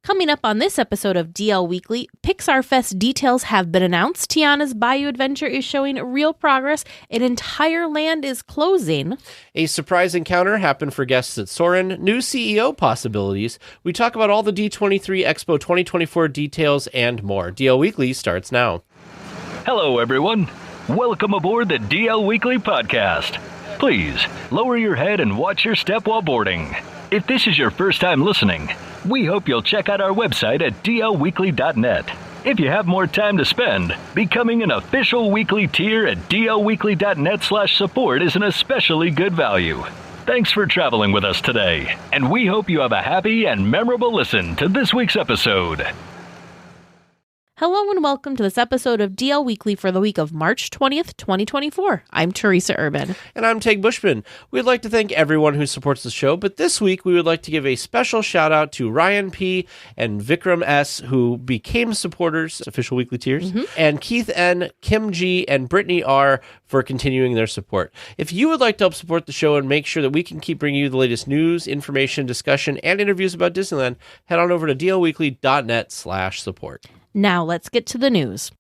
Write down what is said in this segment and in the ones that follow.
Coming up on this episode of DL Weekly, Pixar Fest details have been announced. Tiana's Bayou adventure is showing real progress. An entire land is closing. A surprise encounter happened for guests at Soarin. New CEO possibilities. We talk about all the D23 Expo 2024 details and more. DL Weekly starts now. Hello, everyone. Welcome aboard the DL Weekly podcast. Please lower your head and watch your step while boarding. If this is your first time listening, we hope you'll check out our website at DLWeekly.net. If you have more time to spend, becoming an official weekly tier at DLWeekly.net/support is an especially good value. Thanks for traveling with us today, and we hope you have a happy and memorable listen to this week's episode. Hello and welcome to this episode of DL Weekly for the week of March 20th, 2024. I'm Teresa Urban. And I'm Teg Bushman. We'd like to thank everyone who supports the show, but this week we would like to give a special shout out to Ryan P. and Vikram S., who became supporters, official weekly tiers, and Keith N., Kim G., and Brittany R. for continuing their support. If you would like to help support the show and make sure that we can keep bringing you the latest news, information, discussion, and interviews about Disneyland, head on over to DLWeekly.net/support. Now let's get to the news.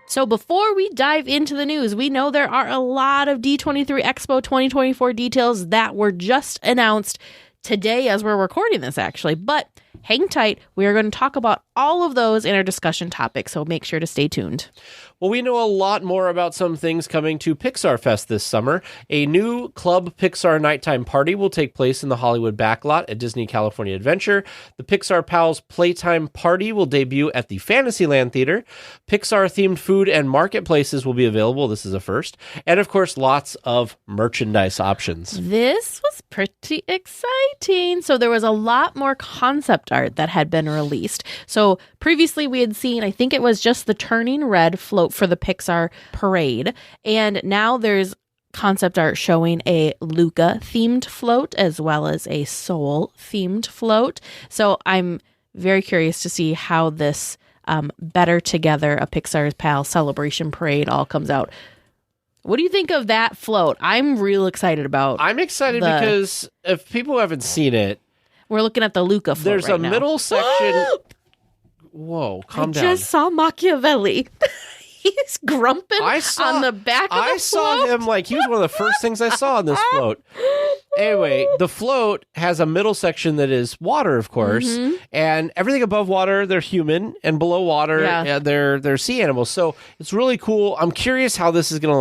So before we dive into the news, we know there are a lot of D23 Expo 2024 details that were just announced today as we're recording this, actually. But hang tight. We are going to talk about all of those in our discussion topic, so make sure to stay tuned. Well, we know a lot more about some things coming to Pixar Fest this summer. A new Club Pixar nighttime party will take place in the Hollywood backlot at Disney California Adventure. The Pixar Pals Playtime Party will debut at the Fantasyland Theater. Pixar-themed food and marketplaces will be available. This is a first. And, of course, lots of merchandise options. This was pretty exciting. So there was a lot more concept art that had been released. So previously we had seen, I think it was just the Turning Red float for the Pixar parade. And now there's concept art showing a Luca themed float as well as a Soul themed float. So I'm very curious to see how this Better Together, a Pixar's Pal celebration parade all comes out. What do you think of that float? I'm real excited about. I'm excited because if people haven't seen it, we're looking at the Luca float. There's right a now. Middle section. Whoa, calm down. I just saw Machiavelli. He's grumping on the back of the float. I saw him like he was one of the first things I saw on this float. Anyway, the float has a middle section that is water, of course, and everything above water, they're human, and below water, they're sea animals. So it's really cool. I'm curious how this is going to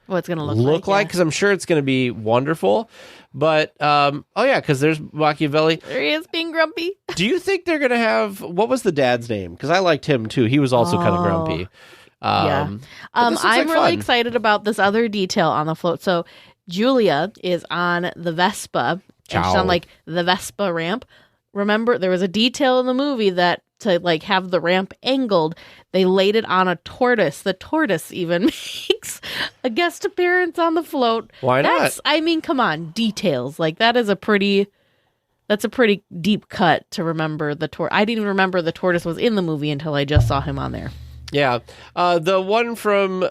what's going to look like, because I'm sure it's going to be wonderful. But, because there's Machiavelli. There he is being grumpy. Do you think they're going to have, what was the dad's name? Because I liked him too. He was also kind of grumpy. I'm really excited about this other detail on the float. So Julia is on the Vespa, and she's on like the Vespa ramp. Remember, there was a detail in the movie that to like have the ramp angled, they laid it on a tortoise. The tortoise even makes a guest appearance on the float. Why not? I mean, come on, details. Like that's a pretty deep cut to remember the tortoise. I didn't even remember the tortoise was in the movie until I just saw him on there. Yeah. The one from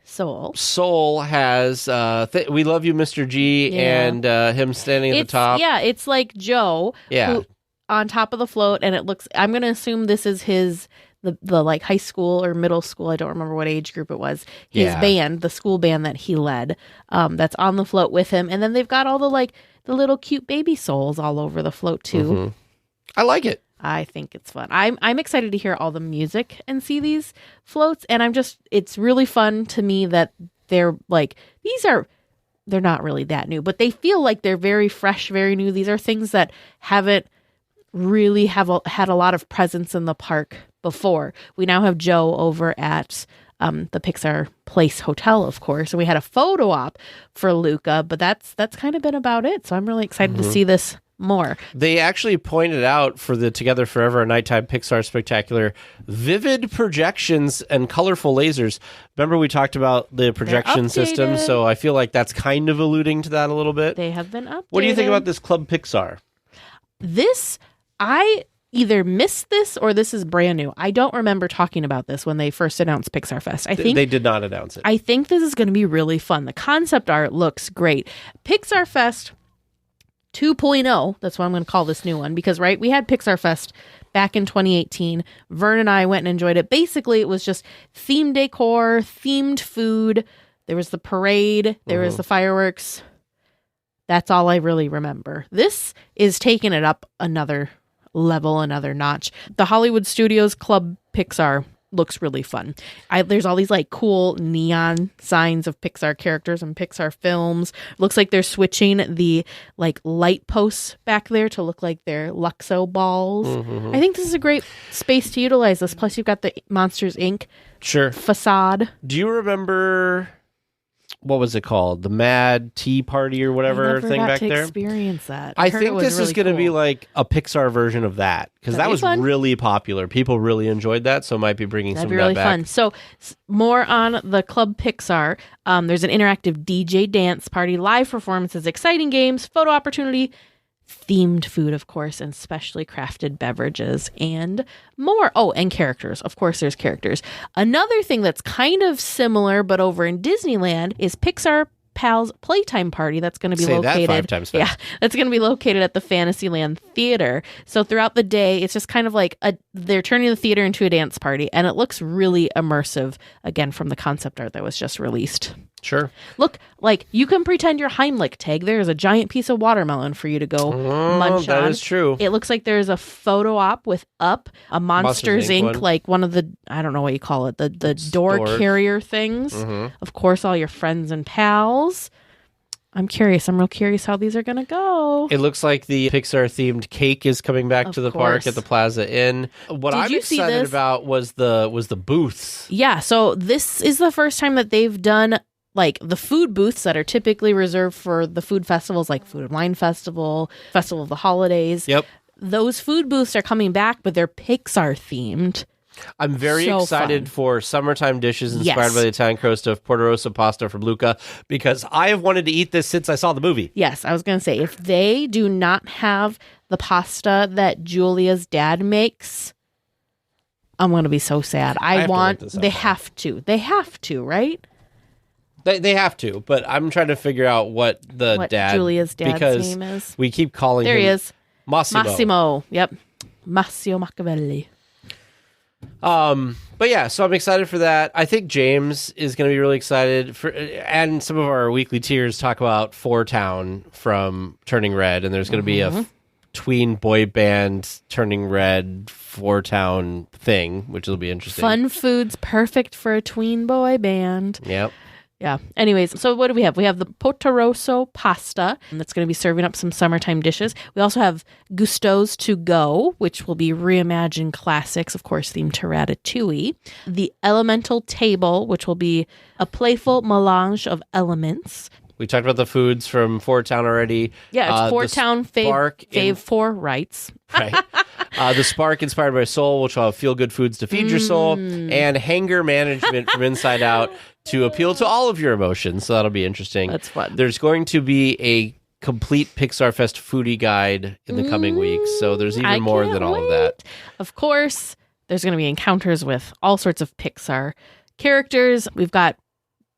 Soul has We Love You, Mr. G, and him standing at the top. Yeah, it's like Joe who, on top of the float, and it looks, I'm going to assume this is the like high school or middle school, I don't remember what age group it was, his band, the school band that he led, that's on the float with him. And then they've got all the little cute baby souls all over the float too. I like it. I think it's fun. I'm excited to hear all the music and see these floats. And it's really fun to me that they're like, they're not really that new, but they feel like they're very fresh, very new. These are things that haven't really had a lot of presence in the park before. We now have Joe over at the Pixar Place Hotel, of course, and we had a photo op for Luca, but that's kind of been about it. So I'm really excited to see this more. They actually pointed out for the Together Forever Nighttime Pixar Spectacular, vivid projections and colorful lasers. Remember we talked about the projection system, so I feel like that's kind of alluding to that a little bit. They have been updated. What do you think about this Club Pixar? This, I either missed this or this is brand new. I don't remember talking about this when they first announced Pixar Fest. I think they did not announce it. I think this is going to be really fun. The concept art looks great. Pixar Fest 2.0, that's what I'm going to call this new one, because we had Pixar Fest back in 2018. Vern and I went and enjoyed it. Basically, it was just themed decor, themed food. There was the parade, there was the fireworks. That's all I really remember. This is taking it up another level, another notch. The Hollywood Studios Club Pixar looks really fun. There's all these like cool neon signs of Pixar characters and Pixar films. Looks like they're switching the like light posts back there to look like they're Luxo balls. I think this is a great space to utilize this. Plus you've got the Monsters Inc. facade. Do you remember, what was it called? The Mad Tea Party or whatever thing back there? Experience that. I think this is going to be like a Pixar version of that, because that was really popular. People really enjoyed that, so might be bringing some of that back. That'd be really fun. So more on the Club Pixar. There's an interactive DJ dance party, live performances, exciting games, photo opportunity, themed food, of course, and specially crafted beverages and more. Oh, and characters. Of course, there's characters. Another thing that's kind of similar, but over in Disneyland, is Pixar Pals Playtime Party. That's going to be located. That 5 times fast. Yeah, that's going to be located at the Fantasyland Theater. So throughout the day, it's just kind of like they're turning the theater into a dance party, and it looks really immersive. Again, from the concept art that was just released. Sure. Look, like you can pretend you're Heimlich Tag. There's a giant piece of watermelon for you to go munch on. That is true. It looks like there's a photo op with Up, a Monsters Inc. one. Like one of the, I don't know what you call it, the door carrier things. Of course, all your friends and pals. I'm curious. I'm real curious how these are going to go. It looks like the Pixar-themed cake is coming back to the park at the Plaza Inn. What I'm excited about was the booths. Yeah, so this is the first time that they've done like the food booths that are typically reserved for the food festivals, like Food and Wine Festival, Festival of the Holidays. Yep. Those food booths are coming back, but they're Pixar-themed. I'm very excited for summertime dishes inspired by the Italian coast of Porto Rosso pasta from Luca, because I have wanted to eat this since I saw the movie. Yes, I was going to say, if they do not have the pasta that Julia's dad makes, I'm going to be so sad. They have to, right? They have to, but I'm trying to figure out what Julia's dad's name is. We keep calling him. There he is. Massimo. Yep. Massimo Machiavelli. But yeah, so I'm excited for that. I think James is going to be really excited and some of our weekly tiers talk about Four Town from Turning Red, and there's going to be a tween boy band Turning Red Four Town thing, which will be interesting. Fun foods, perfect for a tween boy band. Yep. Yeah. Anyways, so what do we have? We have the Porto Rosso pasta that's going to be serving up some summertime dishes. We also have Gusto's to go, which will be reimagined classics, of course, themed to Ratatouille. The Elemental table, which will be a playful melange of elements. We talked about the foods from Four Town already. Yeah, it's Four Town fave for rights. Right. The Spark inspired by Soul, which will have feel-good foods to feed your soul, and Hanger Management from Inside Out to appeal to all of your emotions. So that'll be interesting. That's fun. There's going to be a complete Pixar Fest foodie guide in the coming weeks. So there's even more than all of that. Of course, there's going to be encounters with all sorts of Pixar characters. We've got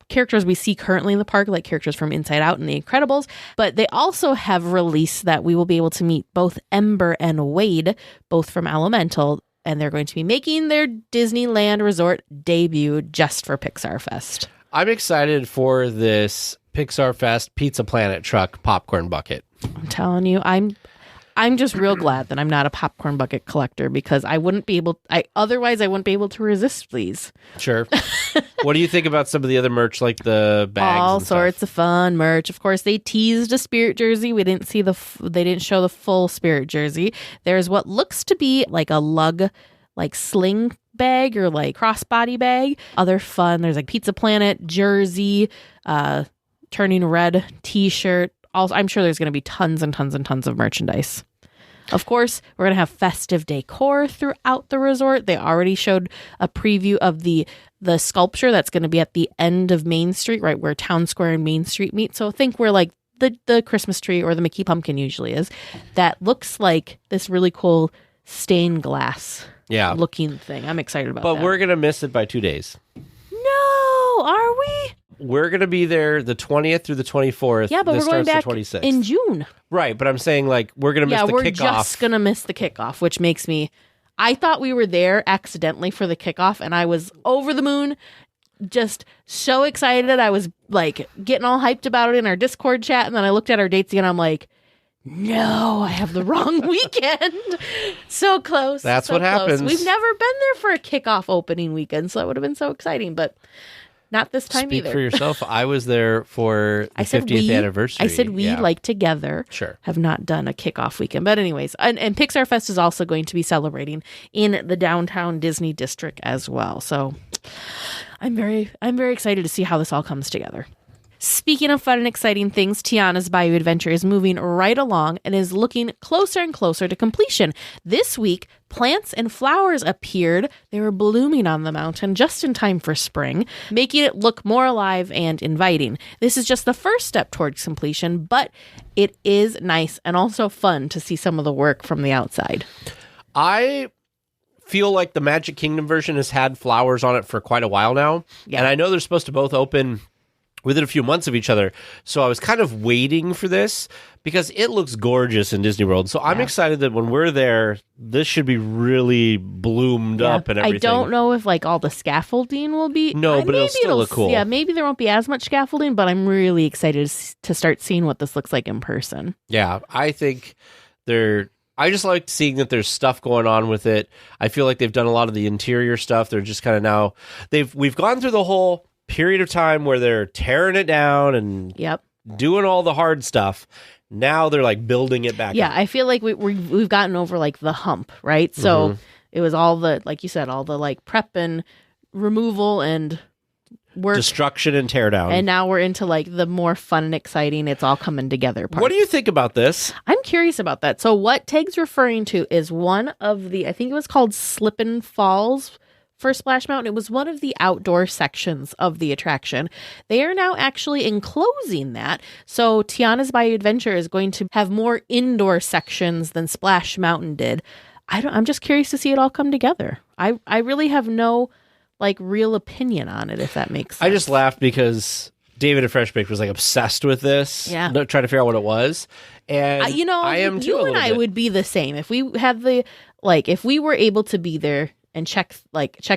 characters we see currently in the park, like characters from Inside Out and The Incredibles, but they also have released that we will be able to meet both Ember and Wade, both from Elemental, and they're going to be making their Disneyland Resort debut just for Pixar Fest. I'm excited for this Pixar Fest Pizza Planet truck popcorn bucket. I'm telling you, I'm just real glad that I'm not a popcorn bucket collector, because I wouldn't be able to resist these. Sure. What do you think about some of the other merch, like the bags? All sorts of fun merch. Of course, they teased a Spirit jersey. We didn't see they didn't show the full Spirit jersey. There's what looks to be like a lug, like sling bag or like crossbody bag. Other fun. There's like Pizza Planet jersey, Turning Red t-shirt. Also, I'm sure there's going to be tons and tons and tons of merchandise. Of course, we're going to have festive decor throughout the resort. They already showed a preview of the sculpture that's going to be at the end of Main Street, right where Town Square and Main Street meet. So think where like the Christmas tree or the Mickey Pumpkin usually is. That looks like this really cool stained glass looking thing. I'm excited about that. But we're going to miss it by 2 days. No, are we? We're going to be there the 20th through the 24th. Yeah, but this we're going back the 26th. in June. Right, but I'm saying like we're going to miss the kickoff. Yeah, we're just going to miss the kickoff, which makes me... I thought we were there accidentally for the kickoff, and I was over the moon, just so excited. I was like getting all hyped about it in our Discord chat, and then I looked at our dates again. I'm like, no, I have the wrong weekend. So close. That's so what close. happens. We've never been there for a kickoff opening weekend, so that would have been so exciting, but not this time Speak either. for yourself. I was there for the 50th anniversary. I said we, like together, have not done a kickoff weekend. But anyways, and Pixar Fest is also going to be celebrating in the downtown Disney district as well. So I'm very excited to see how this all comes together. Speaking of fun and exciting things, Tiana's Bayou adventure is moving right along and is looking closer and closer to completion. This week, plants and flowers appeared. They were blooming on the mountain just in time for spring, making it look more alive and inviting. This is just the first step towards completion, but it is nice and also fun to see some of the work from the outside. I feel like the Magic Kingdom version has had flowers on it for quite a while now. Yeah. And I know they're supposed to both open within a few months of each other. So I was kind of waiting for this because it looks gorgeous in Disney World. So I'm excited that when we're there, this should be really bloomed up and everything. I don't know if like all the scaffolding will be. No, but it'll still look cool. Yeah, maybe there won't be as much scaffolding, but I'm really excited to start seeing what this looks like in person. Yeah, I think I just like seeing that there's stuff going on with it. I feel like they've done a lot of the interior stuff. They're just kind of now we've gone through the whole period of time where they're tearing it down and doing all the hard stuff. Now they're like building it back up. I feel like we've gotten over like the hump, right? So it was all the, like you said, all the like prep and removal and work, destruction and tear down. And now we're into like the more fun and exciting, it's all coming together part. What do you think about this? I'm curious about that. So what Teg's referring to is one of the, I think it was called Slippin' Falls for Splash Mountain. It was one of the outdoor sections of the attraction. They are now actually enclosing that. So Tiana's Bayou Adventure is going to have more indoor sections than Splash Mountain did. I'm just curious to see it all come together. I really have no like real opinion on it, if that makes sense. I just laughed because David at Fresh Baked was like obsessed with this. Yeah. Trying to figure out what it was. And I am too. You and I would be the same. If we had if we were able to be there and check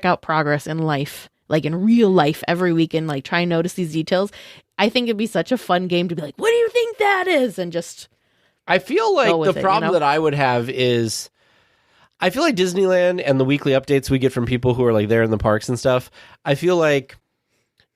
out progress in life, like in real life every week and like try and notice these details, I think it'd be such a fun game to be like, what do you think that is? And just I feel like the problem that I would have is I feel like Disneyland and the weekly updates we get from people who are like there in the parks and stuff, I feel like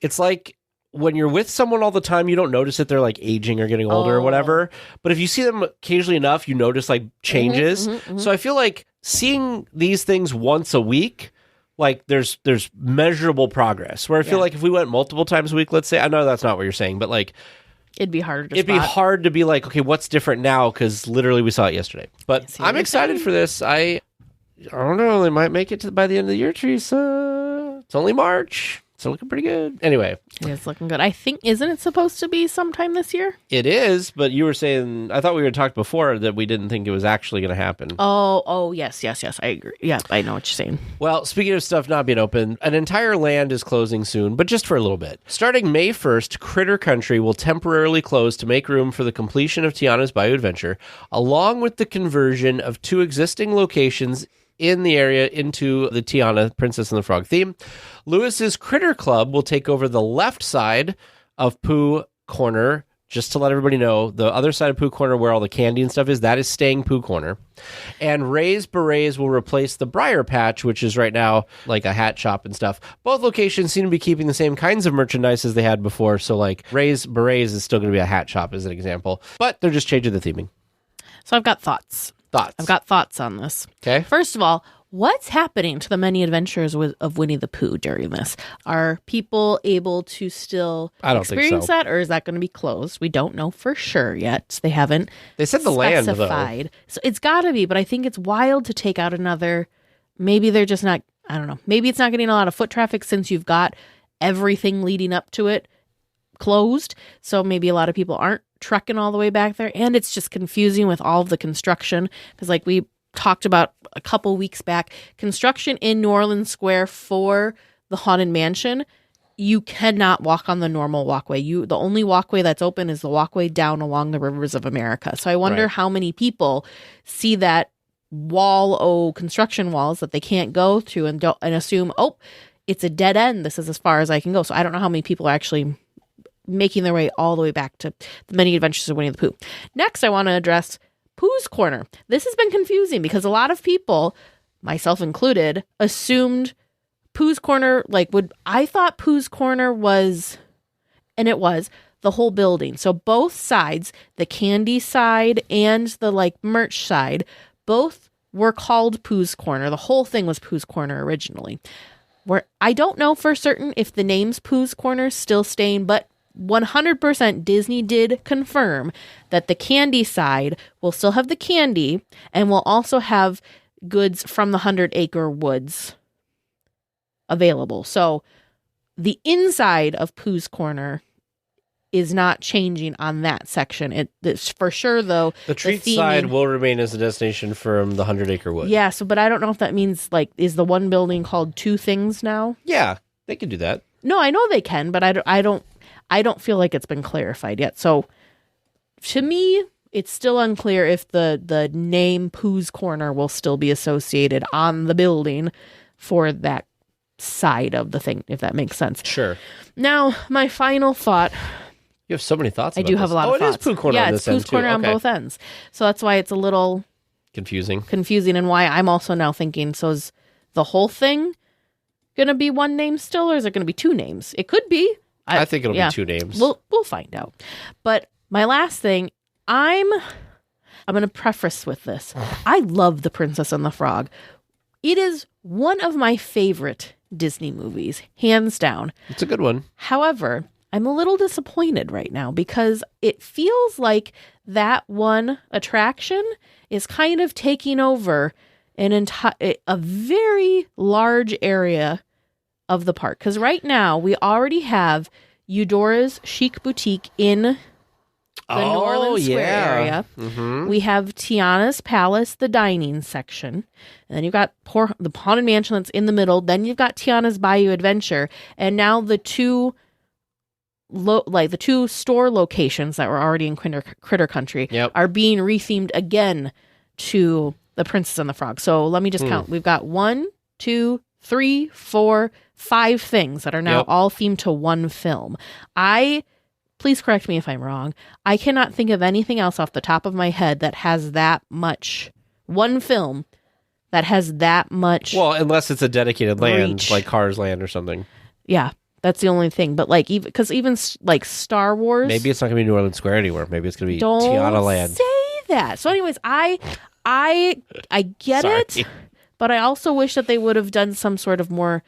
it's like when you're with someone all the time, you don't notice that they're like aging or getting older or whatever. But if you see them occasionally enough, you notice like changes. So I feel like seeing these things once a week, like there's measurable progress. Where I feel like if we went multiple times a week, let's say, I know that's not what you're saying, but like it'd be harder to It'd be hard to be like, okay, what's different now? Because literally we saw it yesterday. But I'm excited for this. I don't know. They might make it by the end of the year, Teresa. It's only March. It's looking pretty good. Anyway. It's looking good. I think, isn't it supposed to be sometime this year? It is, but you were saying, I thought we had talked before that we didn't think it was actually going to happen. Oh, yes. I agree. Yeah, I know what you're saying. Well, speaking of stuff not being open, an entire land is closing soon, but just for a little bit. Starting May 1st, Critter Country will temporarily close to make room for the completion of Tiana's Bayou Adventure, along with the conversion of 2 existing locations in the area into the Tiana Princess and the Frog theme. Lewis's Critter Club will take over the left side of Pooh Corner. Just to let everybody know, the other side of Pooh Corner where all the candy and stuff is, that is staying Pooh Corner. And Ray's Berets will replace the Briar Patch, which is right now like a hat shop and stuff. Both locations seem to be keeping the same kinds of merchandise as they had before. So like Ray's Berets is still going to be a hat shop as an example, but they're just changing the theming. So I've got thoughts. I've got thoughts on this. Okay. First of all, what's happening to the many adventures of Winnie the Pooh during this? Are people able to still experience that, or is that going to be closed? We don't know for sure yet. They haven't. They said the land, though. So it's got to be, but I think it's wild to take out another. Maybe they're just not. I don't know. Maybe it's not getting a lot of foot traffic since you've got everything leading up to it closed. So maybe a lot of people aren't trekking all the way back there, and it's just confusing with all of the construction because like we talked about a couple weeks back, construction in New Orleans Square for the Haunted Mansion, you cannot walk on the normal walkway. The only walkway that's open is the walkway down along the rivers of America. So I wonder how many people see that construction walls that they can't go to and assume, oh, it's a dead end. This is as far as I can go. So I don't know how many people are actually making their way all the way back to the Many Adventures of Winnie the Pooh. Next, I want to address Pooh's Corner. This has been confusing because a lot of people, myself included, assumed Pooh's Corner, I thought Pooh's Corner was, and it was, the whole building. So both sides, the candy side and the merch side, both were called Pooh's Corner. The whole thing was Pooh's Corner originally. Where I don't know for certain if the name's Pooh's Corner is still staying, but 100% Disney did confirm that the candy side will still have the candy and will also have goods from the 100 Acre Woods available. So the inside of Pooh's Corner is not changing on that section. It's for sure, though. The treat side will remain as a destination from the 100 Acre Wood. Yeah, but I don't know if that means, is the one building called two things now? Yeah, they can do that. No, I know they can, but I don't feel like it's been clarified yet. So to me, it's still unclear if the name Pooh's Corner will still be associated on the building for that side of the thing, if that makes sense. Sure. Now, my final thought. You have so many thoughts. I do have a lot of thoughts. It is Pooh Corner on this end, too. Yeah, it's Pooh's Corner on both ends. So that's why it's a little confusing, and why I'm also now thinking, so is the whole thing going to be one name still, or is it going to be two names? It could be. I think it'll be two names. We'll find out. But my last thing, I'm going to preface with this. I love The Princess and the Frog. It is one of my favorite Disney movies, hands down. It's a good one. However, I'm a little disappointed right now because it feels like that one attraction is kind of taking over a very large area of the park. Because right now we already have Eudora's Chic Boutique in the New Orleans Square area. Mm-hmm. We have Tiana's Palace, the dining section. And then you've got the Haunted Mansion that's in the middle. Then you've got Tiana's Bayou Adventure. And now the two store locations that were already in Critter Country are being rethemed again to The Princess and the Frog. So let me just count. We've got 1, 2, 3, 4, 5 things that are now all themed to one film. Please correct me if I'm wrong. I cannot think of anything else off the top of my head that has that much, one film that has that much. Well, unless it's a dedicated land, reach. like Cars Land or something. Yeah, that's the only thing. But even Star Wars. Maybe it's not going to be New Orleans Square anymore. Maybe it's going to be Tiana Land. Don't say that. So anyways, I get it, but I also wish that they would have done some sort of more,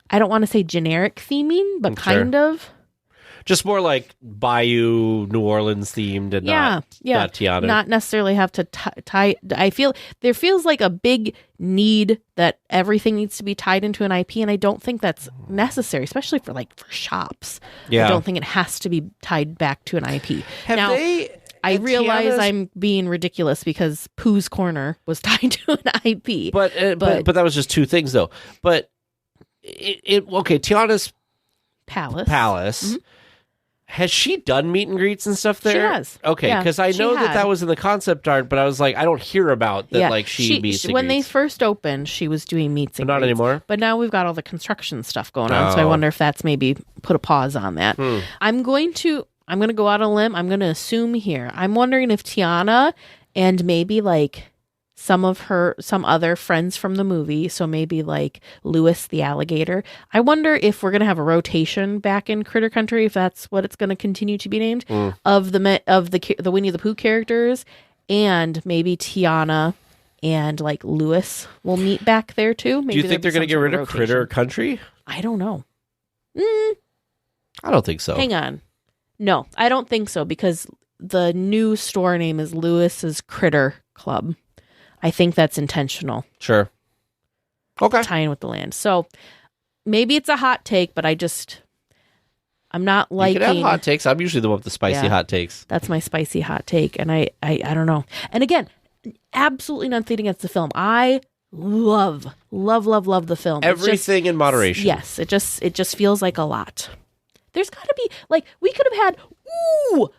I don't want to say generic theming, but kind of. Just more like Bayou, New Orleans themed and not Tiana. Not necessarily have to tie. I feel there feels like a big need that everything needs to be tied into an IP, and I don't think that's necessary, especially for shops. Yeah. I don't think it has to be tied back to an IP. I realize I'm being ridiculous because Pooh's Corner was tied to an IP. But that was just two things, though. But Tiana's Palace. Mm-hmm. Has she done meet and greets and stuff there? She has. Okay, because I know that was in the concept art, but I was like, I don't hear about that. She meets and when greets. They first opened, she was doing meets and greets. But not anymore. But now we've got all the construction stuff going on, so I wonder if that's maybe put a pause on that. I'm going to go out on a limb. I'm going to assume here. I'm wondering if Tiana and maybe some other friends from the movie, so maybe Louis the alligator. I wonder if we're going to have a rotation back in Critter Country, if that's what it's going to continue to be named, of the Winnie the Pooh characters, and maybe Tiana and Louis will meet back there too. Maybe do you think they're going to get rid of Critter Country? I don't know. I don't think so. Hang on. No, I don't think so, because the new store name is Louis's Critter Club. I think that's intentional. Sure. Okay. Tying with the land. So maybe it's a hot take, but I'm not liking. You can have hot takes. I'm usually the one with the spicy hot takes. That's my spicy hot take. And I don't know. And again, absolutely nothing against the film. I love the film. Everything in moderation. Yes, it just feels like a lot. There's got to be, like, we could have had, ooh,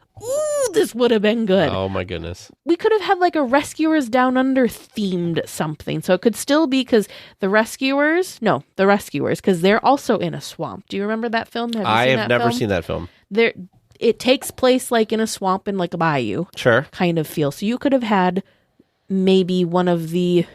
this would have been good. Oh my goodness. We could have had like a Rescuers Down Under themed something. So it could still be because the Rescuers, because they're also in a swamp. Do you remember that film? I have never seen that film. It takes place like in a swamp in like a bayou. Sure. Kind of feel. So you could have had maybe one of the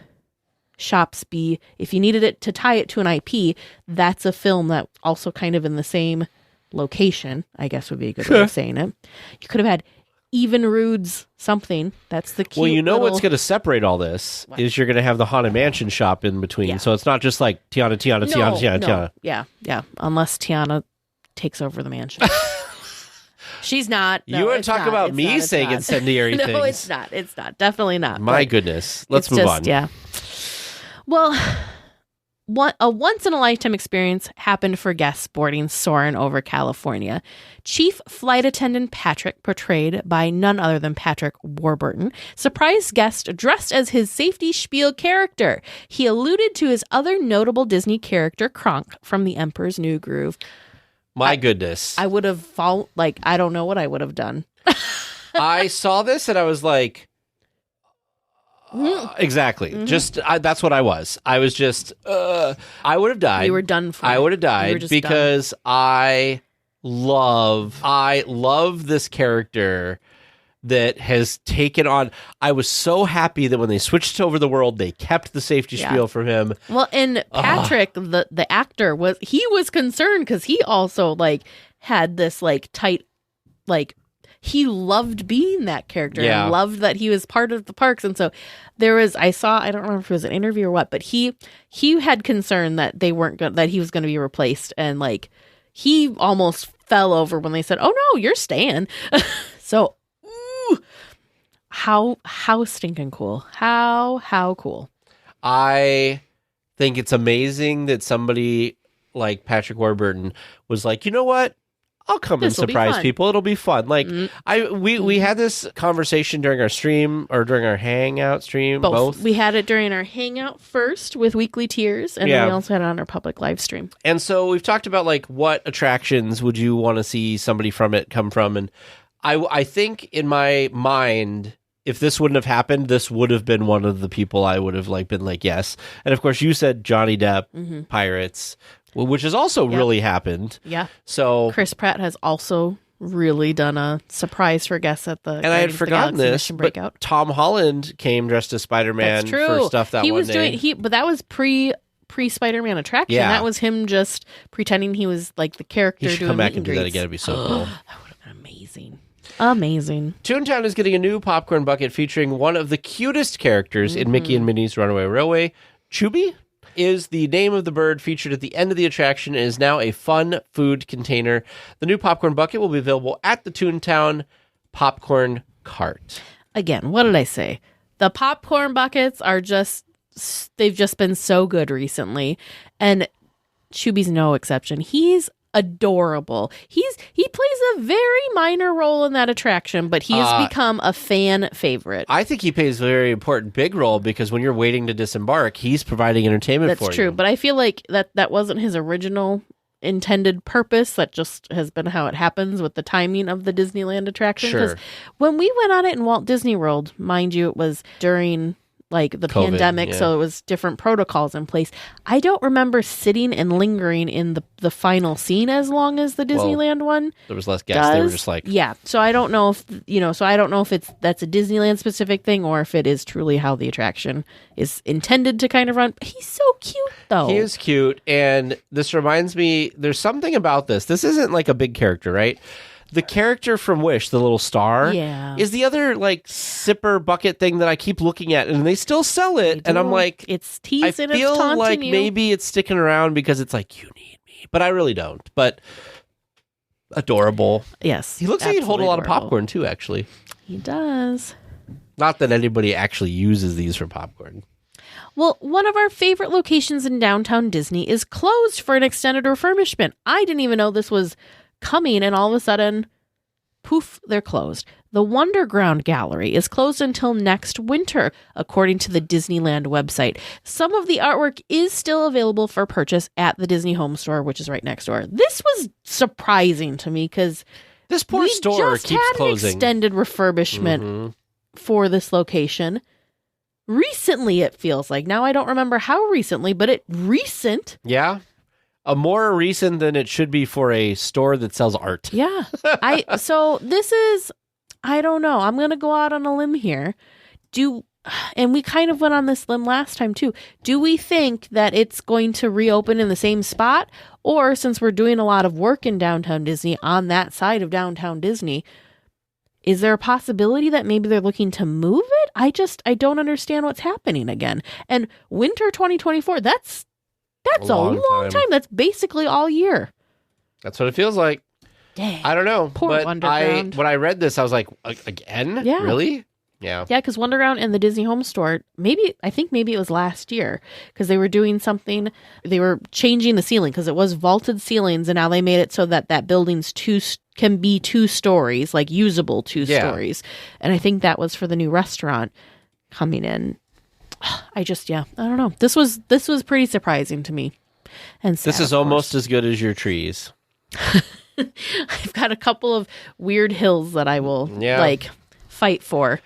shops be, if you needed it to tie it to an IP, that's a film that also kind of in the same location, I guess would be a good way of saying it. You could have had Even Rude's something. That's the cute. Well, you know what's going to separate all this is you're going to have the Haunted Mansion shop in between. Yeah. So it's not just like Tiana. Yeah. Unless Tiana takes over the mansion. She's not. No, you want to talk about me saying incendiary things? No, it's not. It's not. Definitely not. My goodness. Let's move on. Yeah. Well, a once-in-a-lifetime experience happened for guests boarding Soarin over California. Chief Flight Attendant Patrick, portrayed by none other than Patrick Warburton, surprised guests dressed as his safety spiel character. He alluded to his other notable Disney character, Kronk, from The Emperor's New Groove. My goodness. I would have I don't know what I would have done. I saw this and I was like, exactly. Mm-hmm. Just that's what I was. I was just I would have died. You were done for. I would have died because done. I love this character that has taken on. I was so happy that when they switched over the world, they kept the safety spiel from him. Well, and Patrick, the actor, was concerned because he also like had this like tight, like he loved being that character and loved that he was part of the parks. And so there was, I don't remember if it was an interview or what, but he had concern that they weren't going, that he was going to be replaced. And like, he almost fell over when they said, "Oh no, you're staying." So, how stinking cool. How cool. I think it's amazing that somebody like Patrick Warburton was like, you know what? I'll come and surprise people. It'll be fun. Like we had this conversation during our stream or during our hangout stream. Both. We had it during our hangout first with Weekly Tiers, and then we also had it on our public live stream. And so we've talked about like what attractions would you want to see somebody from it come from, and I think in my mind, if this wouldn't have happened, this would have been one of the people I would have like been like yes. And of course, you said Johnny Depp, Pirates. Well, which has also really happened. Yeah. So Chris Pratt has also really done a surprise for guests at the and I had forgotten this, but Tom Holland came dressed as Spider-Man for stuff that he one was day. But that was pre Spider-Man attraction. Yeah. That was him just pretending he was like the character. He should come back and do that again. It'd be so cool. That would have been amazing. Amazing. Toontown is getting a new popcorn bucket featuring one of the cutest characters in Mickey and Minnie's Runaway Railway. Chubby is the name of the bird featured at the end of the attraction and is now a fun food container. The new popcorn bucket will be available at the Toontown popcorn cart. Again, what did I say? The popcorn buckets are they've just been so good recently. And Chubby's no exception. He's adorable. He plays a very minor role in that attraction, but he has become a fan favorite. I think he plays a very important big role because when you're waiting to disembark, he's providing entertainment for you. That's true, but I feel like that wasn't his original intended purpose. That just has been how it happens with the timing of the Disneyland attraction. Sure. When we went on it in Walt Disney World, mind you, it was during like the COVID, pandemic, so it was different protocols in place. I don't remember sitting and lingering in the final scene as long as the Disneyland one. There was less guests. They were just like, so I don't know if that's a Disneyland specific thing or if it is truly how the attraction is intended to kind of run. He's so cute though. He is cute, and this reminds me. There's something about this. This isn't like a big character, right? The character from Wish, the little star, is the other like sipper bucket thing that I keep looking at, and they still sell it. And I'm like, it's teasing. I feel it's like you. Maybe it's sticking around because it's like you need me, but I really don't. But adorable. Yes, he looks like he'd hold a lot of popcorn too. Actually, he does. Not that anybody actually uses these for popcorn. Well, one of our favorite locations in downtown Disney is closed for an extended refurbishment. I didn't even know this was coming, and all of a sudden poof, they're closed. The Wonderground Gallery is closed until next winter, according to the Disneyland website. Some of the artwork is still available for purchase at the Disney Home Store, which is right next door. This was surprising to me because this poor store keeps closing. An extended refurbishment for this location. Recently, it feels like. Now, I don't remember how recently, but recent. Yeah. More recent than it should be for a store that sells art. Yeah. So this is, I don't know. I'm going to go out on a limb here. And we kind of went on this limb last time too. Do we think that it's going to reopen in the same spot? Or since we're doing a lot of work in downtown Disney on that side of downtown Disney, is there a possibility that maybe they're looking to move it? I don't understand what's happening again. And winter 2024, that's a long time. That's basically all year. That's what it feels like. Dang. I don't know. Poor but Wonderground. When I read this, I was like, again? Yeah. Really? Yeah. Yeah, because Wonderground and the Disney Home Store, I think maybe it was last year, because they were doing something, they were changing the ceiling, because it was vaulted ceilings, and now they made it so that building's can be 2 stories, like usable 2 stories. And I think that was for the new restaurant coming in. I don't know. This was pretty surprising to me. And sad, this is almost as good as your trees. I've got a couple of weird hills that I will fight for.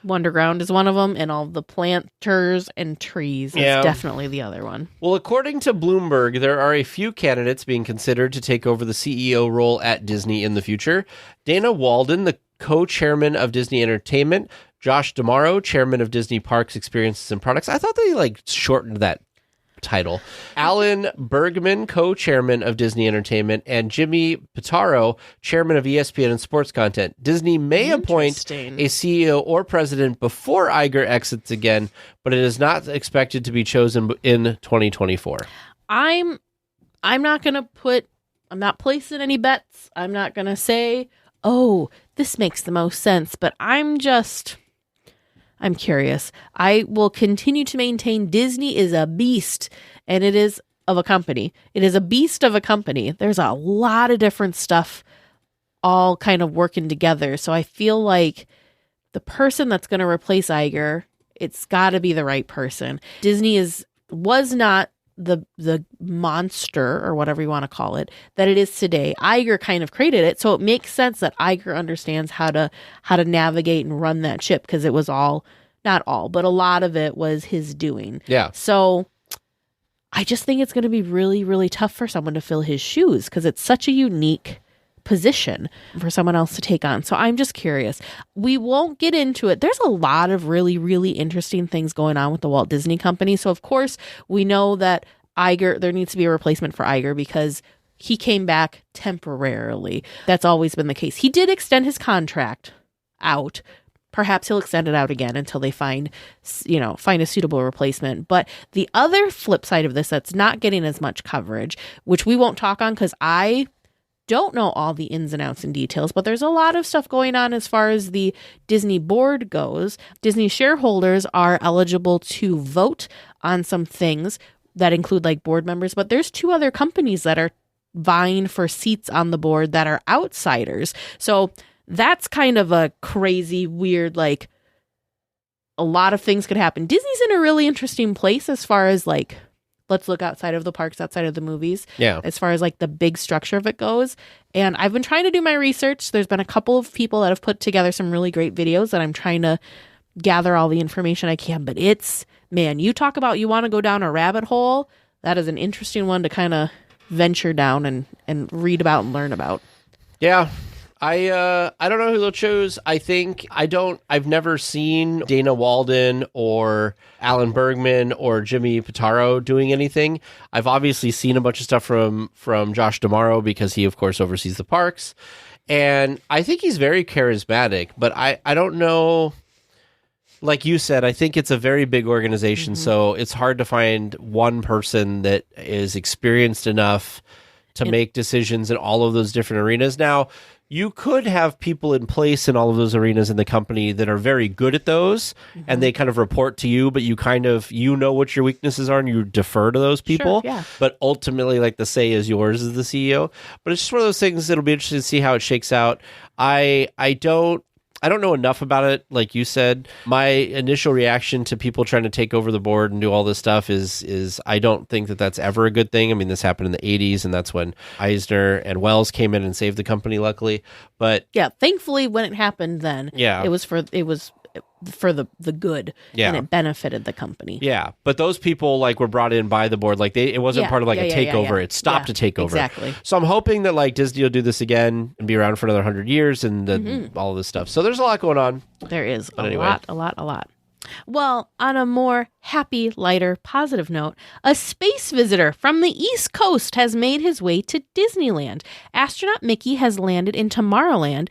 Wonderground is one of them, and all the planters and trees is definitely the other one. Well, according to Bloomberg, there are a few candidates being considered to take over the CEO role at Disney in the future. Dana Walden, the co-chairman of Disney Entertainment, Josh D'Amaro, chairman of Disney Parks, Experiences and Products. I thought they shortened that title. Alan Bergman, co-chairman of Disney Entertainment, and Jimmy Pitaro, chairman of ESPN and Sports Content. Disney may appoint a CEO or president before Iger exits again, but it is not expected to be chosen in 2024. I'm not placing any bets. I'm not going to say, oh, this makes the most sense, but I'm curious. I will continue to maintain Disney is a beast, and it is of a company. It is a beast of a company. There's a lot of different stuff all kind of working together. So I feel like the person that's going to replace Iger, it's got to be the right person. Disney was not the monster, or whatever you want to call it, that it is today. Iger kind of created it, so it makes sense that Iger understands how to navigate and run that ship, because it was not all, but a lot of it was his doing. Yeah. So I just think it's going to be really, really tough for someone to fill his shoes, because it's such a unique position for someone else to take on. So I'm just curious. We won't get into it. There's a lot of really, really interesting things going on with the Walt Disney Company. So of course, we know that there needs to be a replacement for Iger, because he came back temporarily. That's always been the case. He did extend his contract out. Perhaps he'll extend it out again until they find a suitable replacement. But the other flip side of this that's not getting as much coverage, which we won't talk on because I don't know all the ins and outs and details, but there's a lot of stuff going on as far as the Disney board goes. Disney shareholders are eligible to vote on some things that include board members, but there's 2 other companies that are vying for seats on the board that are outsiders. So that's kind of a crazy, weird, a lot of things could happen. Disney's in a really interesting place as far as let's look outside of the parks, outside of the movies. Yeah. As far as the big structure of it goes. And I've been trying to do my research. There's been a couple of people that have put together some really great videos that I'm trying to gather all the information I can. But you talk about you want to go down a rabbit hole. That is an interesting one to kind of venture down and read about and learn about. Yeah. I don't know who they'll choose. I've never seen Dana Walden or Alan Bergman or Jimmy Pitaro doing anything. I've obviously seen a bunch of stuff from Josh D'Amaro, because he of course oversees the parks. And I think he's very charismatic, but I don't know. Like you said, I think it's a very big organization, so it's hard to find one person that is experienced enough to make decisions in all of those different arenas. Now, you could have people in place in all of those arenas in the company that are very good at those, and they kind of report to you, but you kind of, know what your weaknesses are and you defer to those people. Sure, yeah. But ultimately, like, the say is yours as the CEO. But it's just one of those things that'll be interesting to see how it shakes out. I don't know enough about it. Like you said, my initial reaction to people trying to take over the board and do all this stuff is I don't think that that's ever a good thing. I mean, this happened in the 80s, and that's when Eisner and Wells came in and saved the company, luckily. But yeah, thankfully, when it happened then, it was for the good, and it benefited the company. Yeah, but those people like were brought in by the board. Like it wasn't part of like a takeover. It stopped a takeover. Exactly. So I'm hoping that like Disney will do this again and be around for another 100 years and then all of this stuff. So there's a lot going on. There is a lot. Well, on a more happy, lighter, positive note, a space visitor from the East Coast has made his way to Disneyland. Astronaut Mickey has landed in Tomorrowland,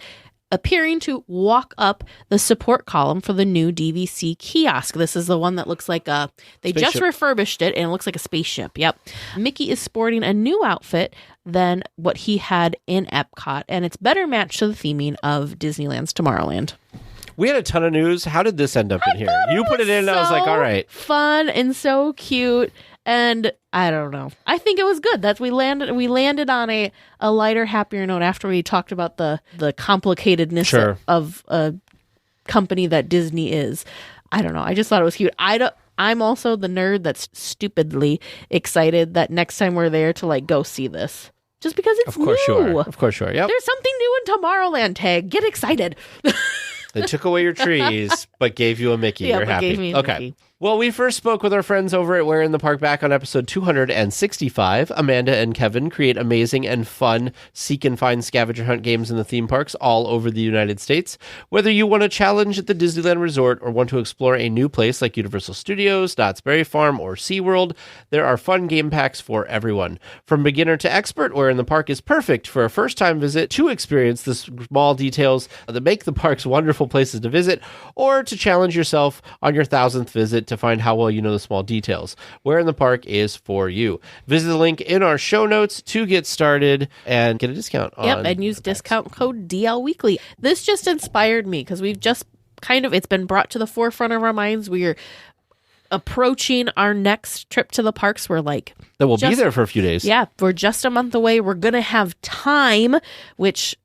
appearing to walk up the support column for the new DVC kiosk. This is the one that looks like they spaceship. just refurbished it, and it looks like a spaceship. Yep. Mickey is sporting a new outfit than what he had in Epcot, and it's better matched to the theming of Disneyland's Tomorrowland. We had a ton of news. How did this end up in here? You put it in, and I was like, all right. Fun and so cute. And I don't know. I think it was good. We landed on a lighter, happier note after we talked about the complicatedness of a company that Disney is. I don't know. I just thought it was cute. I'm also the nerd that's stupidly excited that next time we're there to like go see this. Just because it's new. Of course you are. Yep. There's something new in Tomorrowland, Tag. Get excited. They took away your trees, but gave you a Mickey. Yeah, You're happy. gave me a Mickey. Well, we first spoke with our friends over at Where in the Park back on episode 265. Amanda and Kevin create amazing and fun seek and find scavenger hunt games in the theme parks all over the United States. Whether you want a challenge at the Disneyland Resort or want to explore a new place like Universal Studios, Knott's Berry Farm, or SeaWorld, there are fun game packs for everyone. From beginner to expert, Where in the Park is perfect for a first-time visit to experience the small details that make the parks wonderful places to visit, or to challenge yourself on your 1,000th visit to find how well you know the small details. Where in the Park is for you. Visit the link in our show notes to get started and get a discount on and use discount code DLWeekly. This just inspired me because we've just it's been brought to the forefront of our minds. We're approaching our next trip to the parks. We're like... That we'll be there for a few days. Yeah, we're just a month away. We're going to have time, which...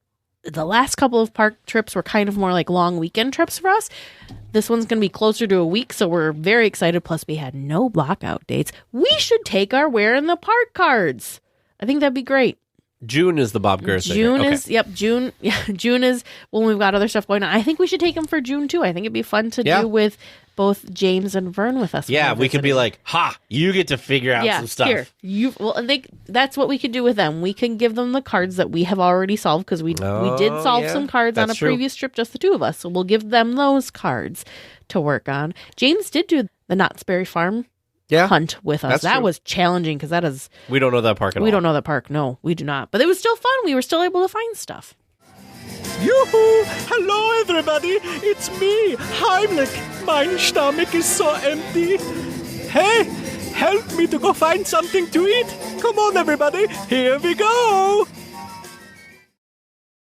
The last couple of park trips were kind of more like long weekend trips for us. This one's going to be closer to a week, so we're very excited. Plus, we had no blockout dates. We should take our Where in the Park cards. I think that'd be great. June is the Bob Gurr thing. June is when we've got other stuff going on. I think we should take them for June, too. I think it'd be fun to do with both James and Vern with us. Yeah, we could be like, you get to figure out some stuff. That's what we could do with them. We can give them the cards that we have already solved because we did solve some cards on a previous trip, just the two of us. So we'll give them those cards to work on. James did do the Knott's Berry Farm hunt with us. That was challenging because we don't know that park at all. We don't know that park. No, we do not. But it was still fun. We were still able to find stuff. Yoo-hoo! Hello, everybody! It's me, Heimlich. My stomach is so empty. Hey, help me to go find something to eat. Come on, everybody. Here we go.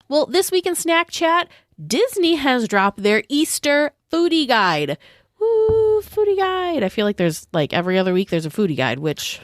Well, this week in SnackChat, Disney has dropped their Easter foodie guide. Woo, foodie guide. I feel like there's every other week there's a foodie guide, which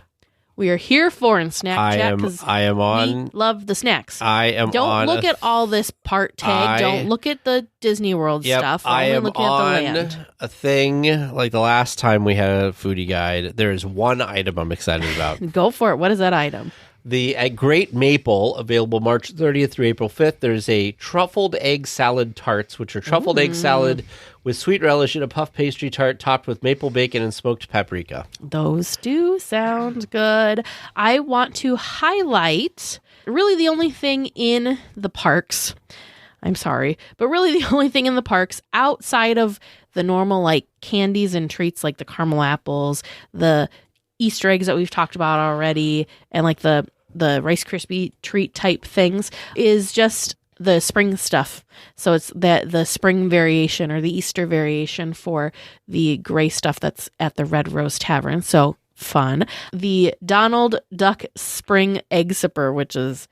we are here for in SnackChat because we love the snacks. Don't look at all this part tag. Don't look at the Disney World stuff. I am looking on at the land. A thing like the last time we had a foodie guide. There is one item I'm excited about. Go for it. What is that item? At Great Maple, available March 30th through April 5th, there's a truffled egg salad tarts, which are truffled egg salad with sweet relish in a puff pastry tart topped with maple bacon and smoked paprika. Those do sound good. I want to highlight really the only thing in the parks. I'm sorry, but really the only thing in the parks outside of the normal candies and treats like the caramel apples, the Easter eggs that we've talked about already, and the Rice Krispie treat type things is just the spring stuff. So it's the spring variation or the Easter variation for the gray stuff that's at the Red Rose Tavern. So fun. The Donald Duck Spring Egg Sipper, which is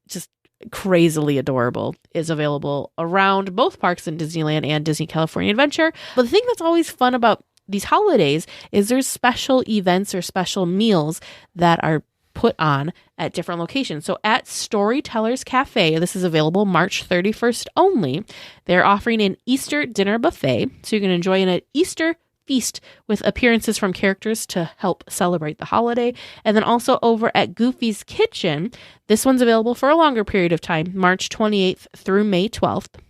just crazily adorable, is available around both parks in Disneyland and Disney California Adventure. But the thing that's always fun about these holidays is there's special events or special meals that are put on at different locations. So at Storytellers Cafe, this is available March 31st only. They're offering an Easter dinner buffet, so you can enjoy an Easter feast with appearances from characters to help celebrate the holiday. And then also over at Goofy's Kitchen, this one's available for a longer period of time, March 28th through May 12th.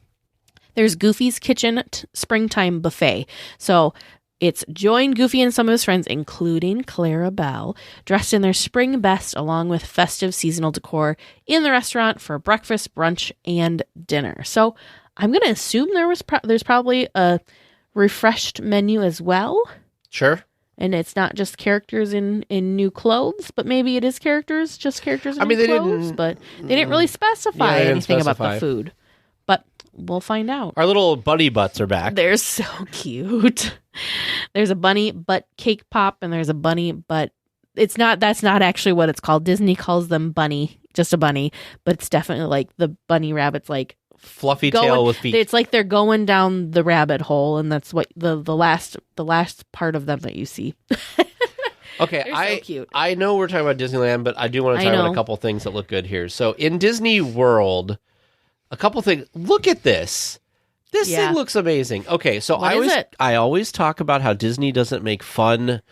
There's Goofy's Kitchen Springtime Buffet. So it's join Goofy and some of his friends, including Clara Belle, dressed in their spring best along with festive seasonal decor in the restaurant for breakfast, brunch, and dinner. So I'm going to assume there's probably a refreshed menu as well. Sure. And it's not just characters in new clothes, but maybe it is just characters in new clothes. But they didn't really specify anything about the food. But we'll find out. Our little bunny butts are back. They're so cute. There's a bunny butt cake pop, and there's a bunny butt. That's not actually what it's called. Disney calls them bunny, just a bunny, but it's definitely like the bunny rabbit's like fluffy tail with feet. It's like they're going down the rabbit hole, and that's what the last part of them that you see. Okay, so cute. I know we're talking about Disneyland, but I do want to talk about a couple things that look good here. So in Disney World, a couple things. Look at this. This thing looks amazing. Okay, so I always talk about how Disney doesn't make fun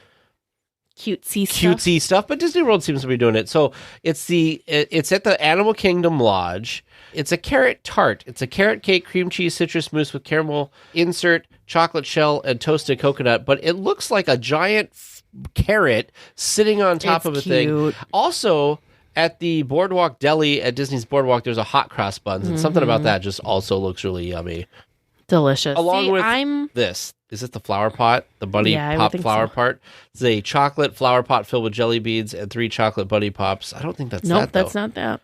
cutesy stuff, but Disney World seems to be doing it. So it's at the Animal Kingdom Lodge. It's a carrot tart. It's a carrot cake, cream cheese, citrus mousse with caramel insert, chocolate shell, and toasted coconut. But it looks like a giant carrot sitting on top of a thing. Also, at the Boardwalk Deli at Disney's Boardwalk, there's a hot cross buns, and something about that just also looks really yummy. Delicious. Along with this. Is it the flower pot? The bunny pop flower pot? It's a chocolate flower pot filled with jelly beads and 3 chocolate bunny pops. I don't think that's that, though. Nope, that's not that.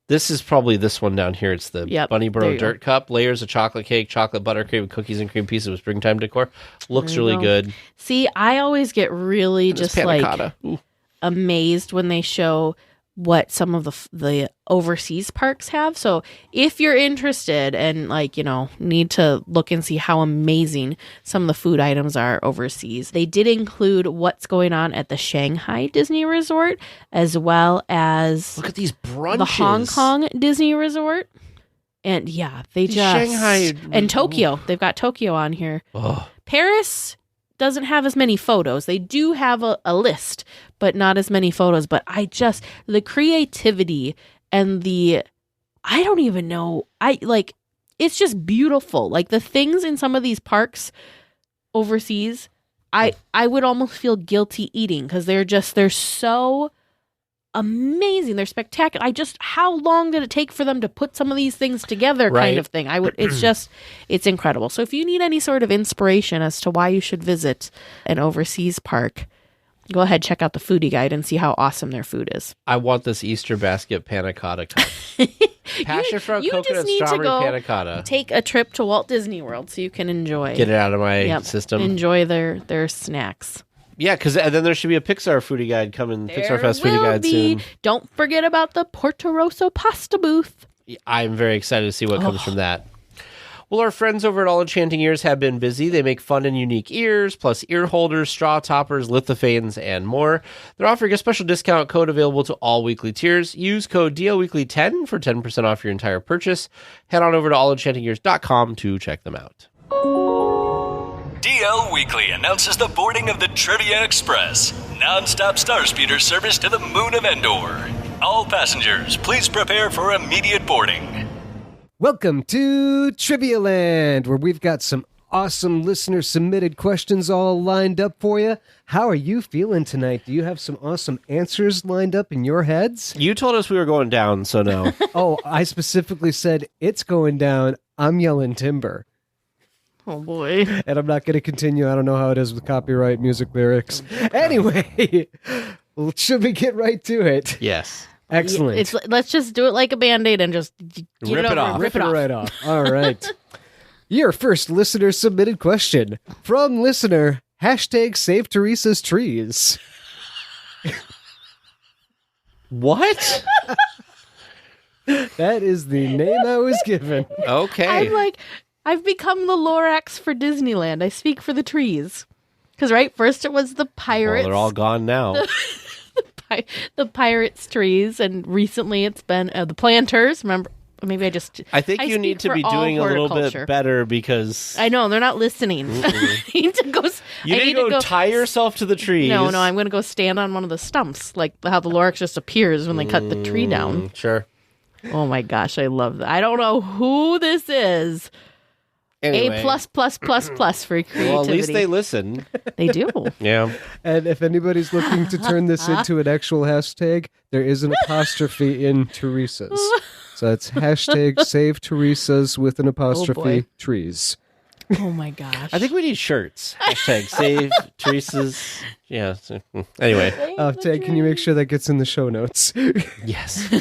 This is probably this one down here. It's the Bunny Burrow Dirt Cup. Layers of chocolate cake, chocolate buttercream, cookies and cream pieces with springtime decor. Looks really good. See, I always get really just like amazed when they show what some of the overseas parks have. So if you're interested and need to look and see how amazing some of the food items are overseas, they did include what's going on at the Shanghai Disney Resort, as well as look at these brunches. The Hong Kong Disney Resort. And they just Shanghai and Tokyo. They've got Tokyo on here. Oh. Paris doesn't have as many photos. They do have a list, but not as many photos. But the creativity and I don't even know. It's just beautiful. Like the things in some of these parks overseas, I would almost feel guilty eating because they're so amazing. They're spectacular. How long did it take for them to put some of these things together kind of thing? It's incredible. So if you need any sort of inspiration as to why you should visit an overseas park, go ahead, check out the foodie guide and see how awesome their food is. I want this Easter basket panna cotta cup. Passion fruit, coconut, strawberry panna cotta. Take a trip to Walt Disney World so you can enjoy. Get it out of my system. Enjoy their snacks. Yeah, because then there should be a Pixar foodie guide coming. Pixar Fest foodie guide soon. Don't forget about the Porto Rosso pasta booth. I'm very excited to see what comes from that. Well, our friends over at All Enchanting Ears have been busy. They make fun and unique ears, plus ear holders, straw toppers, lithophanes, and more. They're offering a special discount code available to all weekly tiers. Use code DLWeekly10 for 10% off your entire purchase. Head on over to allenchantingears.com to check them out. DL Weekly announces the boarding of the Trivia Express, non-stop star speeder service to the moon of Endor. All passengers, please prepare for immediate boarding. Welcome to Trivia Land, where we've got some awesome listener-submitted questions all lined up for you. How are you feeling tonight? Do you have some awesome answers lined up in your heads? You told us we were going down, so no. Oh, I specifically said it's going down. I'm yelling timber. Oh, boy. And I'm not going to continue. I don't know how it is with copyright music lyrics. Anyway, should we get right to it? Yes. Excellent. Let's just do it like a Band-Aid and just rip it off. Rip it right off. All right. Your first listener-submitted question from listener Hashtag Save Teresa's Trees. What? That is the name I was given. Okay. I'm like, I've become the Lorax for Disneyland. I speak for the trees. Because, right, first it was the pirates. Well, they're all gone now. The pirates' trees, and recently it's been the planters. Remember, maybe I think you need to be doing a little bit better because I know they're not listening. I need to go. You need to go tie yourself to the trees. No, I'm going to go stand on one of the stumps, like how the Lorax just appears when they cut the tree down. Sure. Oh my gosh, I love that. I don't know who this is. Anyway. A plus for creativity. Well, at least they listen. They do. Yeah. And if anybody's looking to turn this into an actual hashtag, there is an apostrophe in Teresa's. So it's hashtag Save Teresa's with an apostrophe trees. Oh my gosh. I think we need shirts. Hashtag Save Teresa's. Yeah. Anyway. Ted, can you make sure that gets in the show notes? Yes.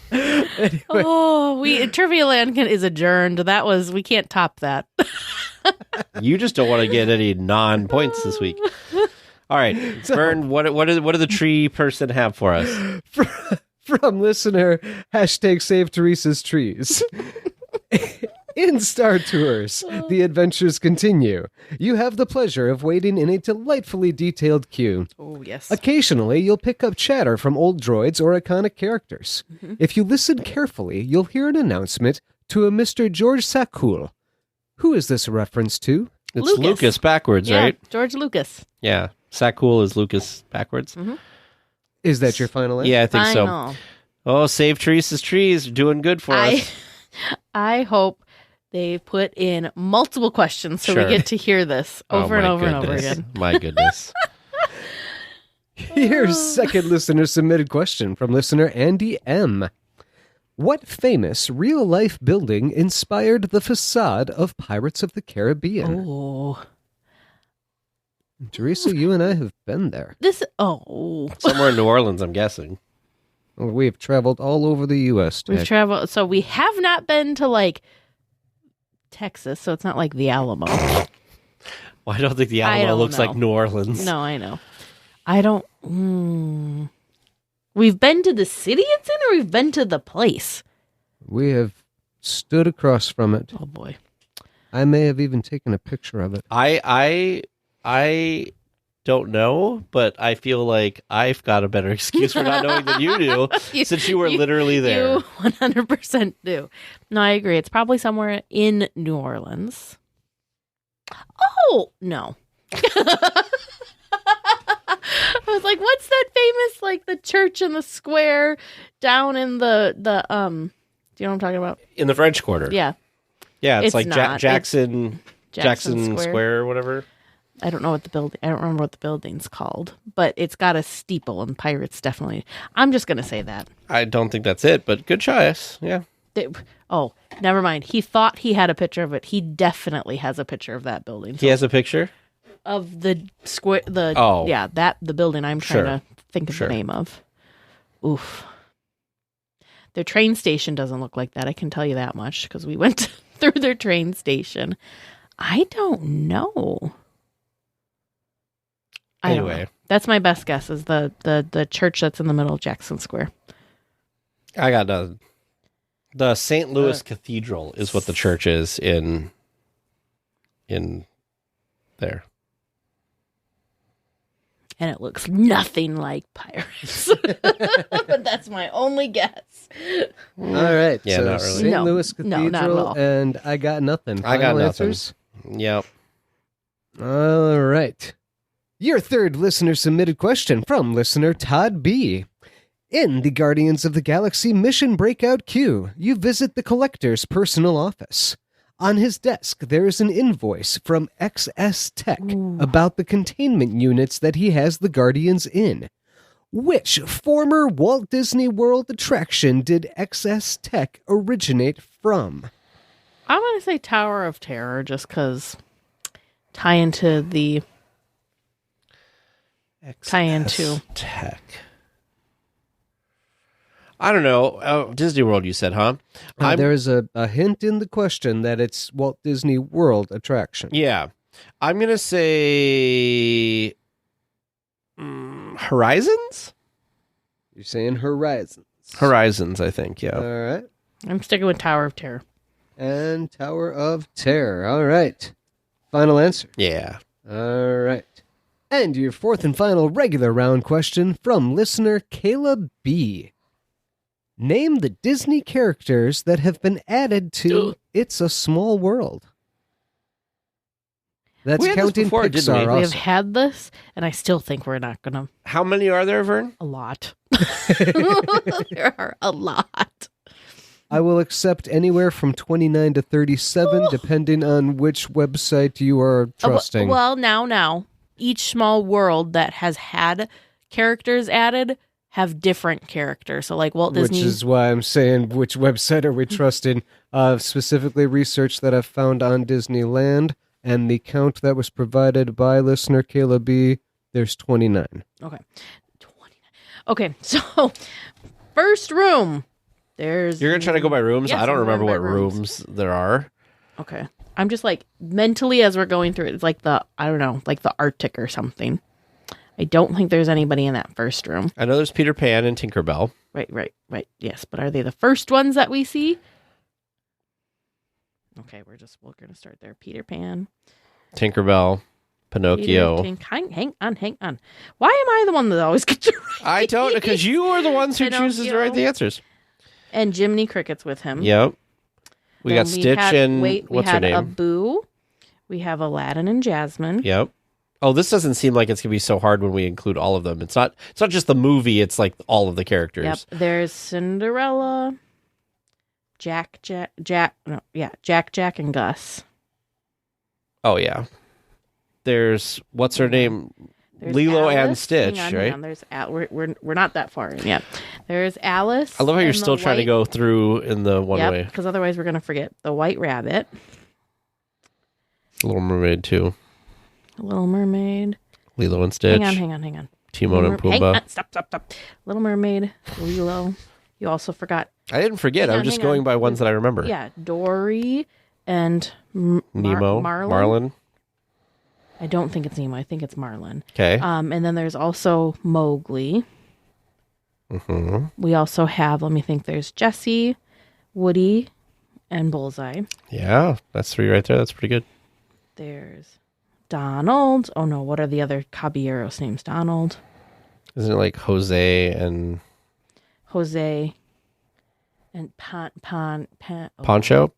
Anyway. Oh, Trivia Land is adjourned. We can't top that. You just don't want to get any non-points this week. All right, Vern, what did the tree person have for us? From listener, hashtag Save Teresa's Trees. In Star Tours, the adventures continue. You have the pleasure of waiting in a delightfully detailed queue. Oh, yes. Occasionally, you'll pick up chatter from old droids or iconic characters. Mm-hmm. If you listen carefully, you'll hear an announcement to a Mr. George Sakul. Who is this a reference to? It's Lucas backwards, yeah, right? George Lucas. Yeah. Sakul is Lucas backwards. Mm-hmm. Is that your final answer? Yeah, I think so. Oh, Save Teresa's Trees. You're doing good for us. I hope they put in multiple questions so we get to hear this over and over and over again. My goodness. Here's second listener submitted question from listener Andy M. What famous real-life building inspired the facade of Pirates of the Caribbean? Oh. Teresa, you and I have been there. Somewhere in New Orleans, I'm guessing. Well, we have traveled all over the U.S. We've traveled, so we have not been to, like, Texas, so it's not like the Alamo. Well, I don't think the Alamo looks like New Orleans. No, I know. I don't... We've been to the city it's in, or we've been to the place? We have stood across from it. Oh, boy. I may have even taken a picture of it. I don't know, but I feel like I've got a better excuse for not knowing than you do, since you were literally there. You 100% do. No, I agree. It's probably somewhere in New Orleans. Oh, no. I was like, what's that famous, like, the church in the square down in the do you know what I'm talking about? In the French Quarter. Yeah. Yeah, it's like not. Jackson Square or whatever. I don't know what the building. I don't remember what the building's called, but it's got a steeple, and pirates definitely. I'm just gonna say that. I don't think that's it, but good choice. Yeah. Never mind. He thought he had a picture of it. He definitely has a picture of that building. He has a picture of the square. The building. I'm trying to think of the name of. Oof. Their train station doesn't look like that. I can tell you that much because we went through their train station. I don't know. Anyway, that's my best guess is the church that's in the middle of Jackson Square. I got the St. Louis Cathedral is what the church is in there. And it looks nothing like Pirates. But that's my only guess. All right. Yeah, so not really. St. Louis Cathedral, no, not at all. and I got nothing. I got Final nothing. answers? Yep. All right. Your third listener submitted question from listener Todd B. In the Guardians of the Galaxy mission breakout queue, you visit the collector's personal office. On his desk, there is an invoice from XS Tech about the containment units that he has the Guardians in. Which former Walt Disney World attraction did XS Tech originate from? I'm going to say Tower of Terror just because tie into Tech. I don't know. Disney World, you said, huh? There's a hint in the question that it's Walt Disney World attraction. Yeah. I'm going to say Horizons? You're saying Horizons. Horizons, I think, yeah. All right. I'm sticking with Tower of Terror. And Tower of Terror. All right. Final answer. Yeah. All right. And your fourth and final regular round question from listener Caleb B. Name the Disney characters that have been added to It's a Small World. That's We had this counting before, didn't we? Pixar We have also. had this, and I still think we're not going to. How many are there, Vern? A lot. There are a lot. I will accept anywhere from 29 to 37, depending on which website you are trusting. Well, now. Each small world that has had characters added have different characters. So like Walt Disney. Which is why I'm saying which website are we trusting? Specifically research that I've found on Disneyland and the count that was provided by listener Caleb B. There's 29. Okay. 29. Okay, so first room. You're going to try to go by rooms? Yes, I don't I'm remember going what by rooms there are. Okay. I'm just like mentally as we're going through it, it's like the Arctic or something. I don't think there's anybody in that first room. I know there's Peter Pan and Tinkerbell. Right. Yes, but are they the first ones that we see? Okay, we're going to start there. Peter Pan. Tinkerbell, Pinocchio. Hang on. Why am I the one that always gets it right? I don't, because you are the ones who chooses to write the answers. And Jiminy Cricket's with him. Yep. We Then got Stitch and what's her name? Abu. We have Aladdin and Jasmine. Yep. Oh, this doesn't seem like it's gonna be so hard when we include all of them. It's not just the movie. It's like all of the characters. Yep. There's Cinderella, Jack, and Gus. Oh yeah. There's what's her name? There's Lilo and Alice. Stitch, Hang right? on. There's we're not that far in yet. There's Alice. I love how you're and still the trying to white- go through in the one way. Because otherwise we're gonna forget the White Rabbit, Little Mermaid too. Little Mermaid. Lilo and Stitch. Hang on. Timon and Pumbaa. Stop. Little Mermaid, Lilo. You also forgot. I didn't forget. I'm just going by ones that I remember. Yeah, Dory and Nemo, Marlin. I don't think it's Nemo. I think it's Marlin. Okay. And then there's also Mowgli. Mm-hmm. We also have, let me think, there's Jessie, Woody, and Bullseye. Yeah, that's 3 right there. That's pretty good. There's Donald. Oh no, what are the other Caballeros names? Donald, Isn't it like Jose and Jose, and Poncho?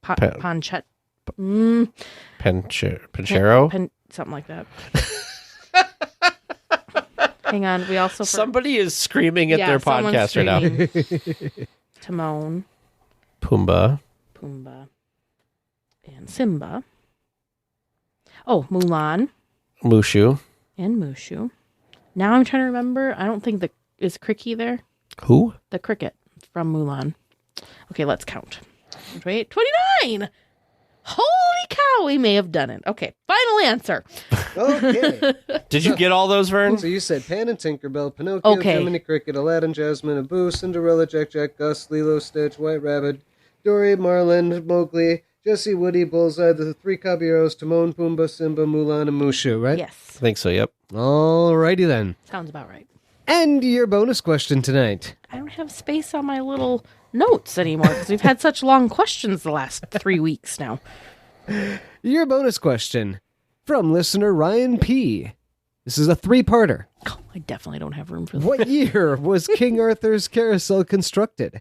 Ponchet. Panchero? Something like that. Hang on, we also Somebody is screaming at their someone's podcast right now. screaming. Timon, Pumbaa. Pumbaa, and Simba. Oh, Mulan Mushu. and Mushu. Now I'm trying to remember. I don't think is Cricky there. Who? The cricket from Mulan. Okay, let's count. Wait, 29. Holy cow, we may have done it. Okay, final answer. Okay. Did you get all those, Vern? So you said Pan and Tinkerbell, Pinocchio, Okay. Jiminy Cricket, Aladdin, Jasmine, Abu, Cinderella, Jack, Gus, Lilo, Stitch, White Rabbit, Dory, Marlin, Mowgli, Jessie, Woody, Bullseye, the 3 Caballeros, Timon, Pumbaa, Simba, Mulan, and Mushu, right? Yes, I think so, yep. Alrighty then. sounds about right. And your bonus question tonight. I don't have space on my little notes anymore because we've had such long questions the last 3 weeks now. Your bonus question from listener Ryan P. This is a 3-parter. Oh, I definitely don't have room for that. What year was King Arthur's Carousel constructed?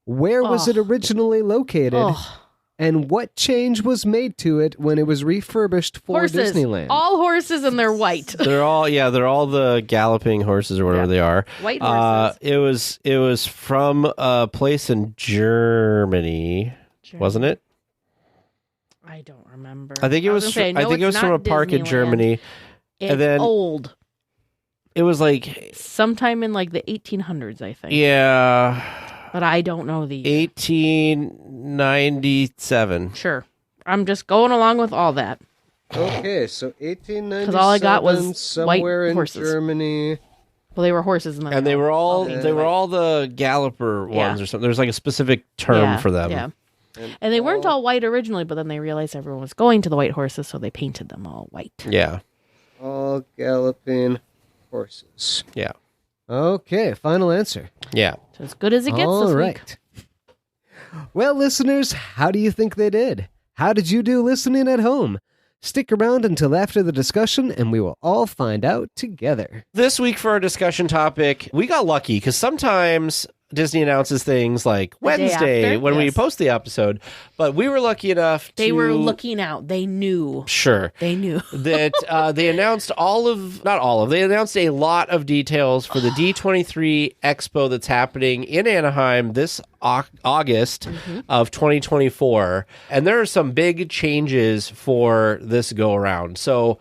Where was it originally located? Oh, And what change was made to it when it was refurbished for horses. Disneyland? All horses and they're white. They're all the galloping horses or whatever they are. White horses. It was from a place in Germany, wasn't it? I don't remember. I think it was. I think it was from a park in Germany. It's and then old. It was like Sometime in like the 1800s, I think. Yeah. But I don't know the 1897. Sure. I'm just going along with all that. Okay, so 1897. Because all I got was somewhere white in horses. Germany. Well, they were horses and They were all the galloper ones or something. There's like a specific term for them. Yeah. And they weren't all white originally, but then they realized everyone was going to the white horses, so they painted them all white. Yeah. All galloping horses. Yeah. Okay, final answer. Yeah. So as good as it gets All this right. week. Well, listeners, how do you think they did? How did you do listening at home? Stick around until after the discussion, and we will all find out together. This week for our discussion topic, we got lucky because sometimes Disney announces things like The day Wednesday after, when we yes. post the episode, but we were lucky enough They to... were looking out. They knew. Sure. They knew. that they announced they announced a lot of details for the D23 Expo that's happening in Anaheim this August of 2024. And there are some big changes for this go around. So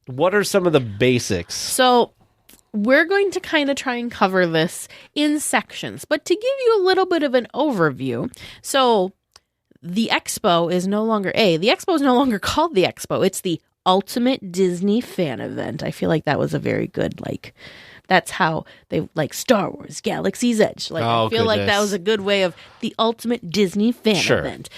what are some of the basics? So we're going to kind of try and cover this in sections, but to give you a little bit of an overview. So the expo is no longer called the expo. It's the Ultimate Disney Fan Event. I feel like that was a very good, that's how they like Star Wars Galaxy's Edge. I feel like that was a good way of the Ultimate Disney Fan Event.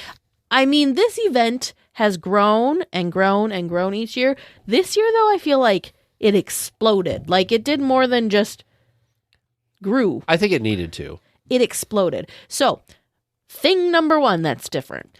I mean, this event has grown and grown and grown each year. This year, though, I feel like it exploded. It did more than just grew. I think it needed to. It exploded. So, thing number one that's different.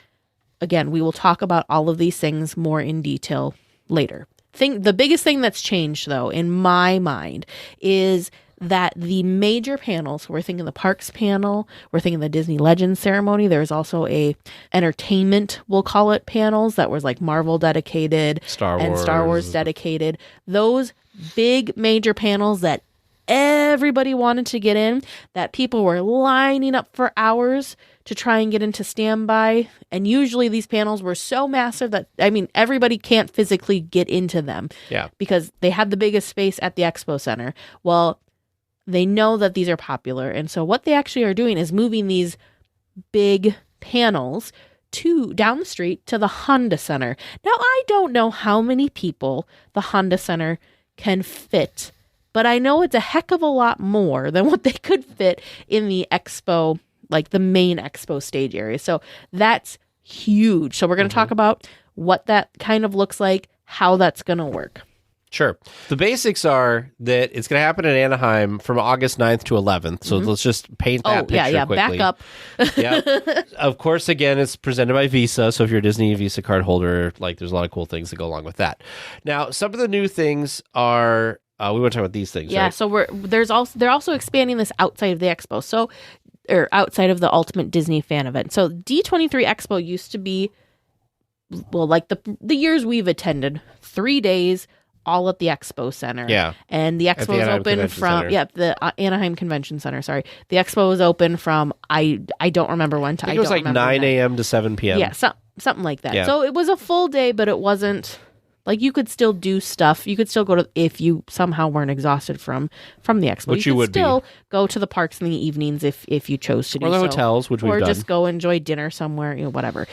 Again, we will talk about all of these things more in detail later. The biggest thing that's changed, though, in my mind, is that the major panels, we're thinking the parks panel, we're thinking the Disney Legends ceremony. There's also a entertainment, we'll call it, panels that was Marvel dedicated and Star Wars dedicated. Those big major panels that everybody wanted to get in, that people were lining up for hours to try and get into standby. And usually these panels were so massive that, everybody can't physically get into them. Yeah. Because they have the biggest space at the Expo Center. Well, they know that these are popular. And so what they actually are doing is moving these big panels down the street to the Honda Center. Now, I don't know how many people the Honda Center can fit, but I know it's a heck of a lot more than what they could fit in the expo, the main expo stage area. So that's huge. So we're going to talk about what that kind of looks like, how that's going to work. Sure. The basics are that it's going to happen in Anaheim from August 9th to 11th. So let's just paint that picture quickly. Back up. Yeah. Of course, again, it's presented by Visa. So if you're a Disney Visa card holder, there's a lot of cool things that go along with that. Now, some of the new things are, we want to talk about these things, yeah, right? So they're also expanding this outside of the expo. Or outside of the Ultimate Disney Fan Event. So D23 Expo used to be, the years we've attended, 3 days, all at the Expo Center. Yeah. And the expo was open from, the Anaheim Convention Center, sorry. The expo was open from, I don't remember when to. I think it was 9 a.m. to 7 p.m. Yeah, something like that. Yeah. So it was a full day, but it wasn't, you could still do stuff. You could still go to, if you somehow weren't exhausted from the expo. Which you would still go to the parks in the evenings if you chose to do so. Or the hotels, which we've done. Or just go enjoy dinner somewhere, whatever.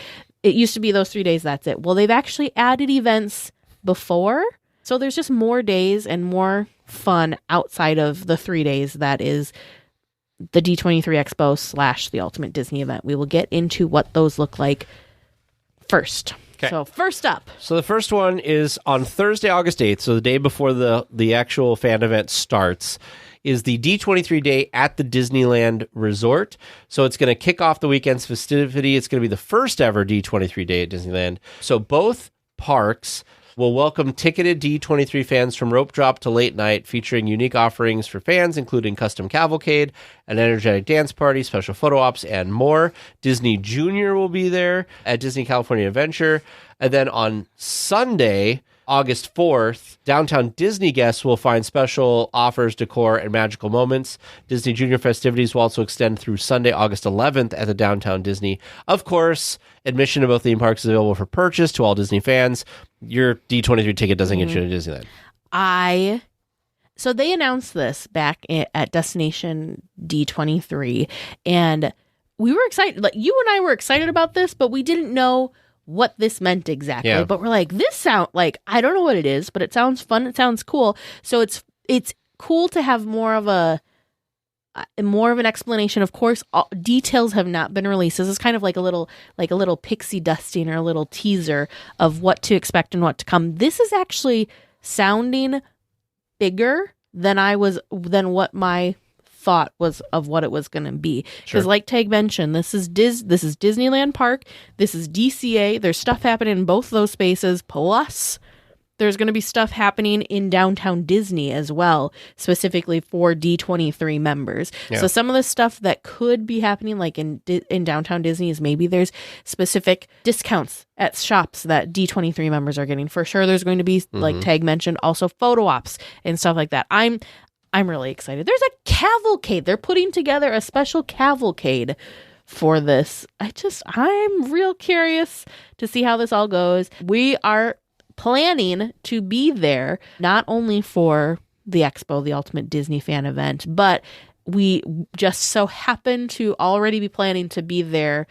It used to be those 3 days, that's it. Well, they've actually added events before. So there's just more days and more fun outside of the 3 days that is the D23 Expo / the Ultimate Disney event. We will get into what those look like first. Okay. So first up. So the first one is on Thursday, August 8th, so the day before the actual fan event starts, is the D23 day at the Disneyland Resort. So it's going to kick off the weekend's festivity. It's going to be the first ever D23 day at Disneyland. So both parks will welcome ticketed D23 fans from rope drop to late night, featuring unique offerings for fans, including custom cavalcade, an energetic dance party, special photo ops, and more. Disney Junior will be there at Disney California Adventure. And then on Sunday, August 4th, downtown Disney guests will find special offers, decor, and magical moments. Disney Junior festivities will also extend through Sunday, August 11th at the downtown Disney. Of course, admission to both theme parks is available for purchase to all Disney fans. Your D23 ticket doesn't get you to Disneyland. So they announced this back at Destination D23, and we were excited. You and I were excited about this, but we didn't know what this meant exactly. Yeah. But we're this sound I don't know what it is, but it sounds fun. It sounds cool. So it's cool to have more of a more of an explanation. Of course, details have not been released. This is kind of like a little pixie dusting or a little teaser of what to expect and what to come. This is actually sounding bigger than what my thought was of what it was going to be. Because like Tag mentioned, this is Disneyland Park. This is DCA. There's stuff happening in both those spaces. Plus, there's going to be stuff happening in downtown Disney as well, specifically for D23 members. Yeah. So some of the stuff that could be happening like in downtown Disney is maybe there's specific discounts at shops that D23 members are getting. For sure, there's going to be, like Tag mentioned, also photo ops and stuff like that. I'm really excited. There's a cavalcade. They're putting together a special cavalcade for this. I'm real curious to see how this all goes. We are planning to be there not only for the expo, the Ultimate Disney Fan event, but we just so happen to already be planning to be there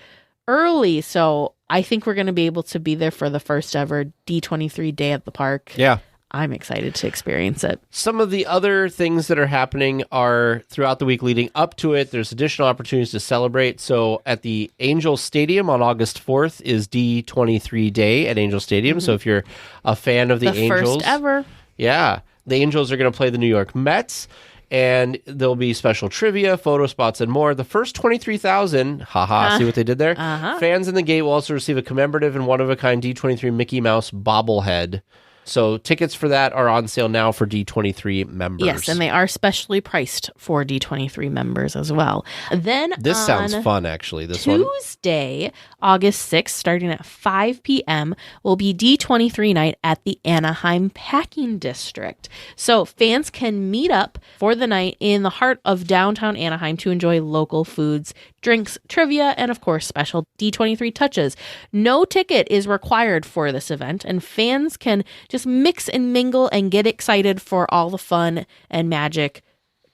early. So I think we're going to be able to be there for the first ever D23 day at the park. Yeah. I'm excited to experience it. Some of the other things that are happening are throughout the week leading up to it. There's additional opportunities to celebrate. So at the Angel Stadium on August 4th is D23 Day at Angel Stadium. So if you're a fan of the Angels. First ever. Yeah. The Angels are going to play the New York Mets. And there'll be special trivia, photo spots, and more. The first 23,000, see what they did there? Fans in the gate will also receive a commemorative and one-of-a-kind D23 Mickey Mouse bobblehead. So tickets for that are on sale now for D23 members. Yes, and they are specially priced for D23 members as well. Then this sounds fun, actually. Tuesday, August 6th, starting at 5 p.m., will be D23 night at the Anaheim Packing District. So fans can meet up for the night in the heart of downtown Anaheim to enjoy local foods, drinks, trivia, and of course, special D23 touches. No ticket is required for this event, and fans can just mix and mingle and get excited for all the fun and magic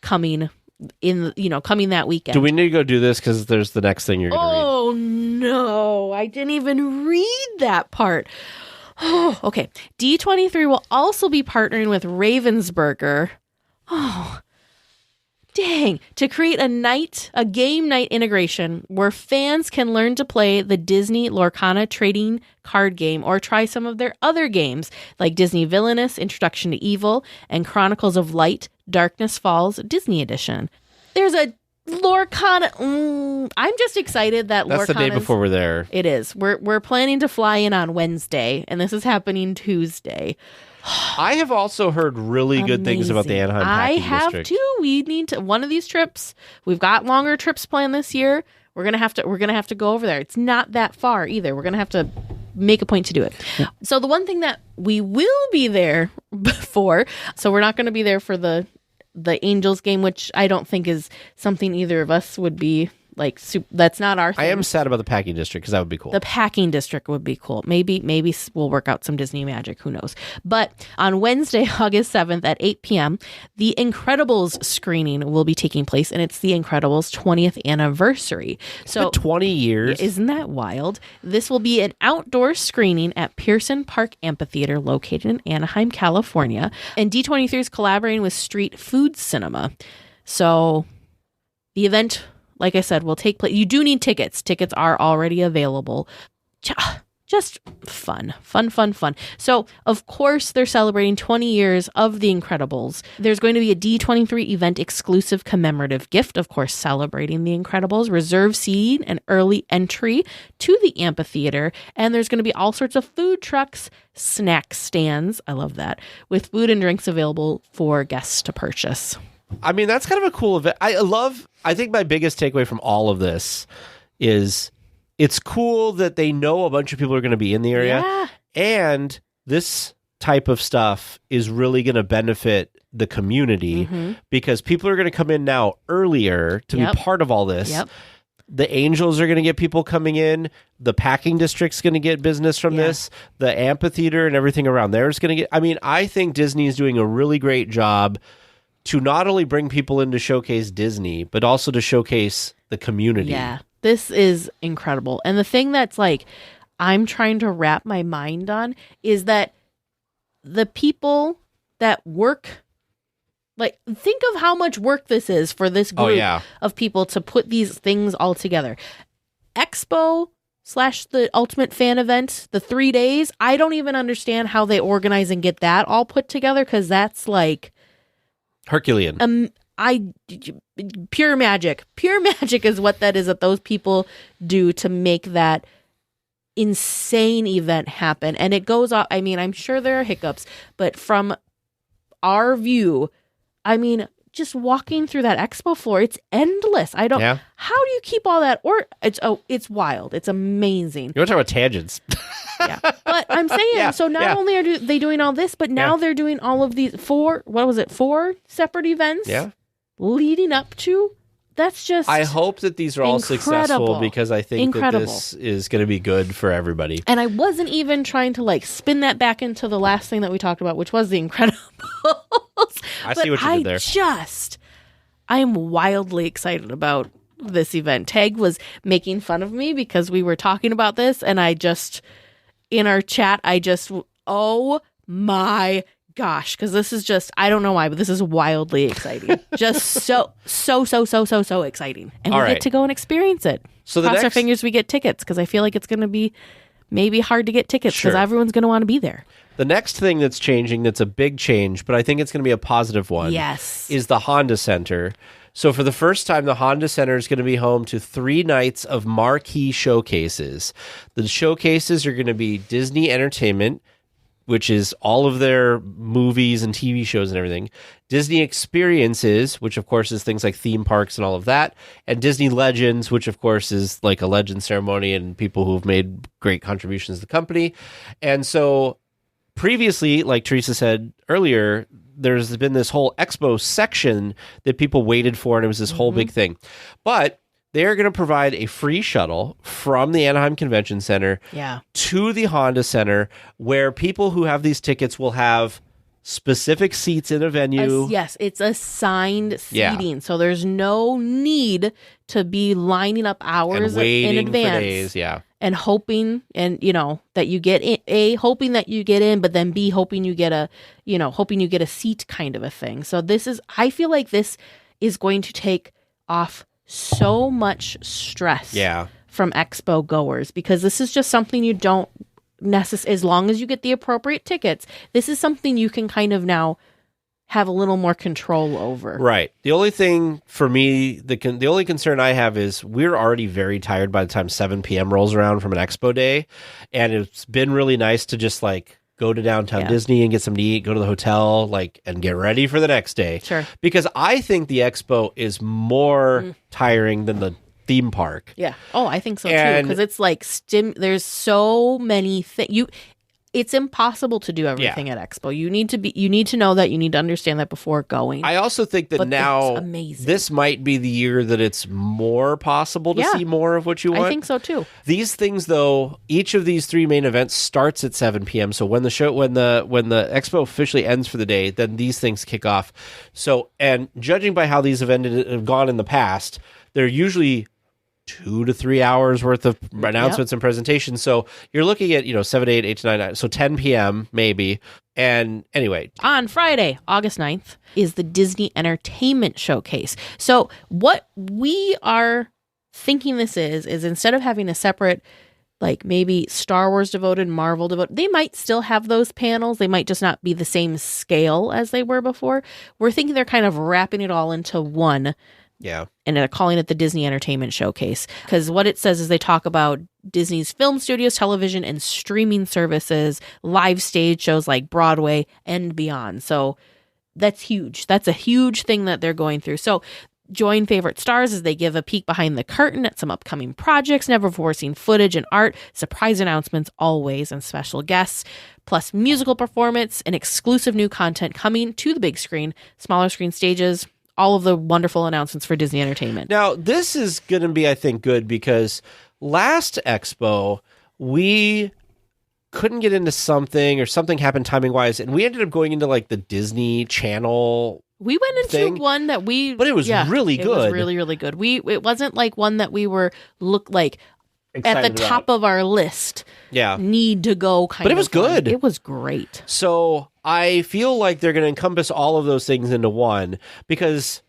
coming that weekend. Do we need to go do this? Because there's the next thing you're going to read. Oh, no. I didn't even read that part. Oh, okay. D23 will also be partnering with Ravensburger. Oh, dang. To create a game night integration where fans can learn to play the Disney Lorcana trading card game or try some of their other games like Disney Villainous, Introduction to Evil, and Chronicles of Light, Darkness Falls Disney Edition. There's a Lorcana. I'm just excited that That's the day before we're there. It is. We're planning to fly in on Wednesday, and this is happening Tuesday. I have also heard really good things about the Anaheim Packing District. I have too. We need to one of these trips. We've got longer trips planned this year. We're gonna have to go over there. It's not that far either. We're gonna have to make a point to do it. Yeah. So the one thing that we will be there for, so we're not going to be there for the Angels game, which I don't think is something either of us would be like. That's not our thing. I am sad about the Packing District because that would be cool. The Packing District would be cool. Maybe we'll work out some Disney magic. Who knows? But on Wednesday, August 7th at 8 p.m., the Incredibles screening will be taking place, and it's the Incredibles 20th anniversary. It's been 20 years. Isn't that wild? This will be an outdoor screening at Pearson Park Amphitheater located in Anaheim, California. And D23 is collaborating with Street Food Cinema. So the event, like I said, will take place. You do need tickets. Tickets are already available. Just fun. So, of course, they're celebrating 20 years of The Incredibles. There's going to be a D23 event exclusive commemorative gift, of course, celebrating The Incredibles, reserve seating and early entry to the amphitheater. And there's going to be all sorts of food trucks, snack stands, I love that, with food and drinks available for guests to purchase. I mean, that's kind of a cool event. I think my biggest takeaway from all of this is it's cool that they know a bunch of people are going to be in the area. Yeah. And this type of stuff is really going to benefit the community because people are going to come in now earlier to be part of all this. Yep. The Angels are going to get people coming in. The Packing District's going to get business from this. The amphitheater and everything around there is going to get... I mean, I think Disney is doing a really great job to not only bring people in to showcase Disney, but also to showcase the community. Yeah, this is incredible. And the thing that's like, I'm trying to wrap my mind on is that the people that work Like, think of how much work this is for this group of people to put these things all together. Expo / the Ultimate Fan Event, the 3 days, I don't even understand how they organize and get that all put together, because that's like... Herculean. Pure magic. Pure magic is what that is, that those people do to make that insane event happen. And it goes off, I mean, I'm sure there are hiccups, but from our view, I mean, just walking through that expo floor, it's endless. How do you keep all that? Or it's wild. It's amazing. You want to talk about tangents? Yeah. But I'm saying, so not only are they doing all this, but now they're doing all of these 4 separate events leading up to. That's just I hope that these are all successful, because I think that Incredible. this is going to be good for everybody. And I wasn't even trying to like spin that back into the last thing that we talked about, which was the Incredibles. I see what you did there. I am wildly excited about this event. Tag was making fun of me because we were talking about this, and in our chat, oh my gosh, because this is just, I don't know why, but this is wildly exciting. Just so exciting. And we get to go and experience it. So cross our fingers we get tickets, because I feel like it's going to be maybe hard to get tickets because everyone's going to want to be there. The next thing that's changing, that's a big change, but I think it's going to be a positive one, is the Honda Center. So for the first time, the Honda Center is going to be home to 3 nights of marquee showcases. The showcases are going to be Disney Entertainment, which is all of their movies and TV shows and everything. Disney Experiences, which of course is things like theme parks and all of that. And Disney Legends, which of course is like a legend ceremony and people who've made great contributions to the company. And so previously, like Teresa said earlier, there's been this whole expo section that people waited for, and it was this whole big thing. But they are going to provide a free shuttle from the Anaheim Convention Center to the Honda Center, where people who have these tickets will have specific seats in a venue. Yes, it's assigned seating. So there's no need to be lining up hours and waiting in advance. For days, and hoping, and that you get in, hoping that you get in, but then B, hoping you get a seat kind of a thing. So I feel like this is going to take off so much stress from expo goers, because this is just something you don't as long as you get the appropriate tickets, this is something you can kind of now have a little more control over. Right. The only thing for me, the only concern I have is we're already very tired by the time 7 p.m. rolls around from an expo day. And it's been really nice to just like go to downtown Disney and get something to eat, go to the hotel, and get ready for the next day. Sure. Because I think the expo is more tiring than the theme park. Yeah. Oh, I think so too. Because it's like there's so many things. It's impossible to do everything at Expo. You need to know that. You need to understand that before going. I also think that now this might be the year that it's more possible to see more of what you want. I think so too. These things, though, each of these 3 main events starts at 7 p.m. So when the expo officially ends for the day, then these things kick off. So, and judging by how these events have gone in the past, they're usually 2 to 3 hours worth of announcements and presentations. So you're looking at, 7 to 8, 8 to 9, 9, so 10 p.m. maybe. And anyway. On Friday, August 9th, is the Disney Entertainment Showcase. So what we are thinking this is instead of having a separate, like maybe Star Wars devoted, Marvel devoted, they might still have those panels. They might just not be the same scale as they were before. We're thinking they're kind of wrapping it all into one. Yeah. And they're calling it the Disney Entertainment Showcase. Because what it says is they talk about Disney's film studios, television, and streaming services, live stage shows like Broadway and beyond. So that's huge. That's a huge thing that they're going through. So join favorite stars as they give a peek behind the curtain at some upcoming projects, never before seen footage and art, surprise announcements always, and special guests, plus musical performance and exclusive new content coming to the big screen, smaller screen stages, all of the wonderful announcements for Disney Entertainment. Now, this is going to be, I think, good because last Expo, we couldn't get into something or something happened timing-wise, and we ended up going into, like, the Disney Channel We went into thing. one that we... But it was really good. It was really, really good. It wasn't like one that we were Excited at the top of our list. Yeah. Need to go kind of. But it was good. It was great. So I feel like they're going to encompass all of those things into one, because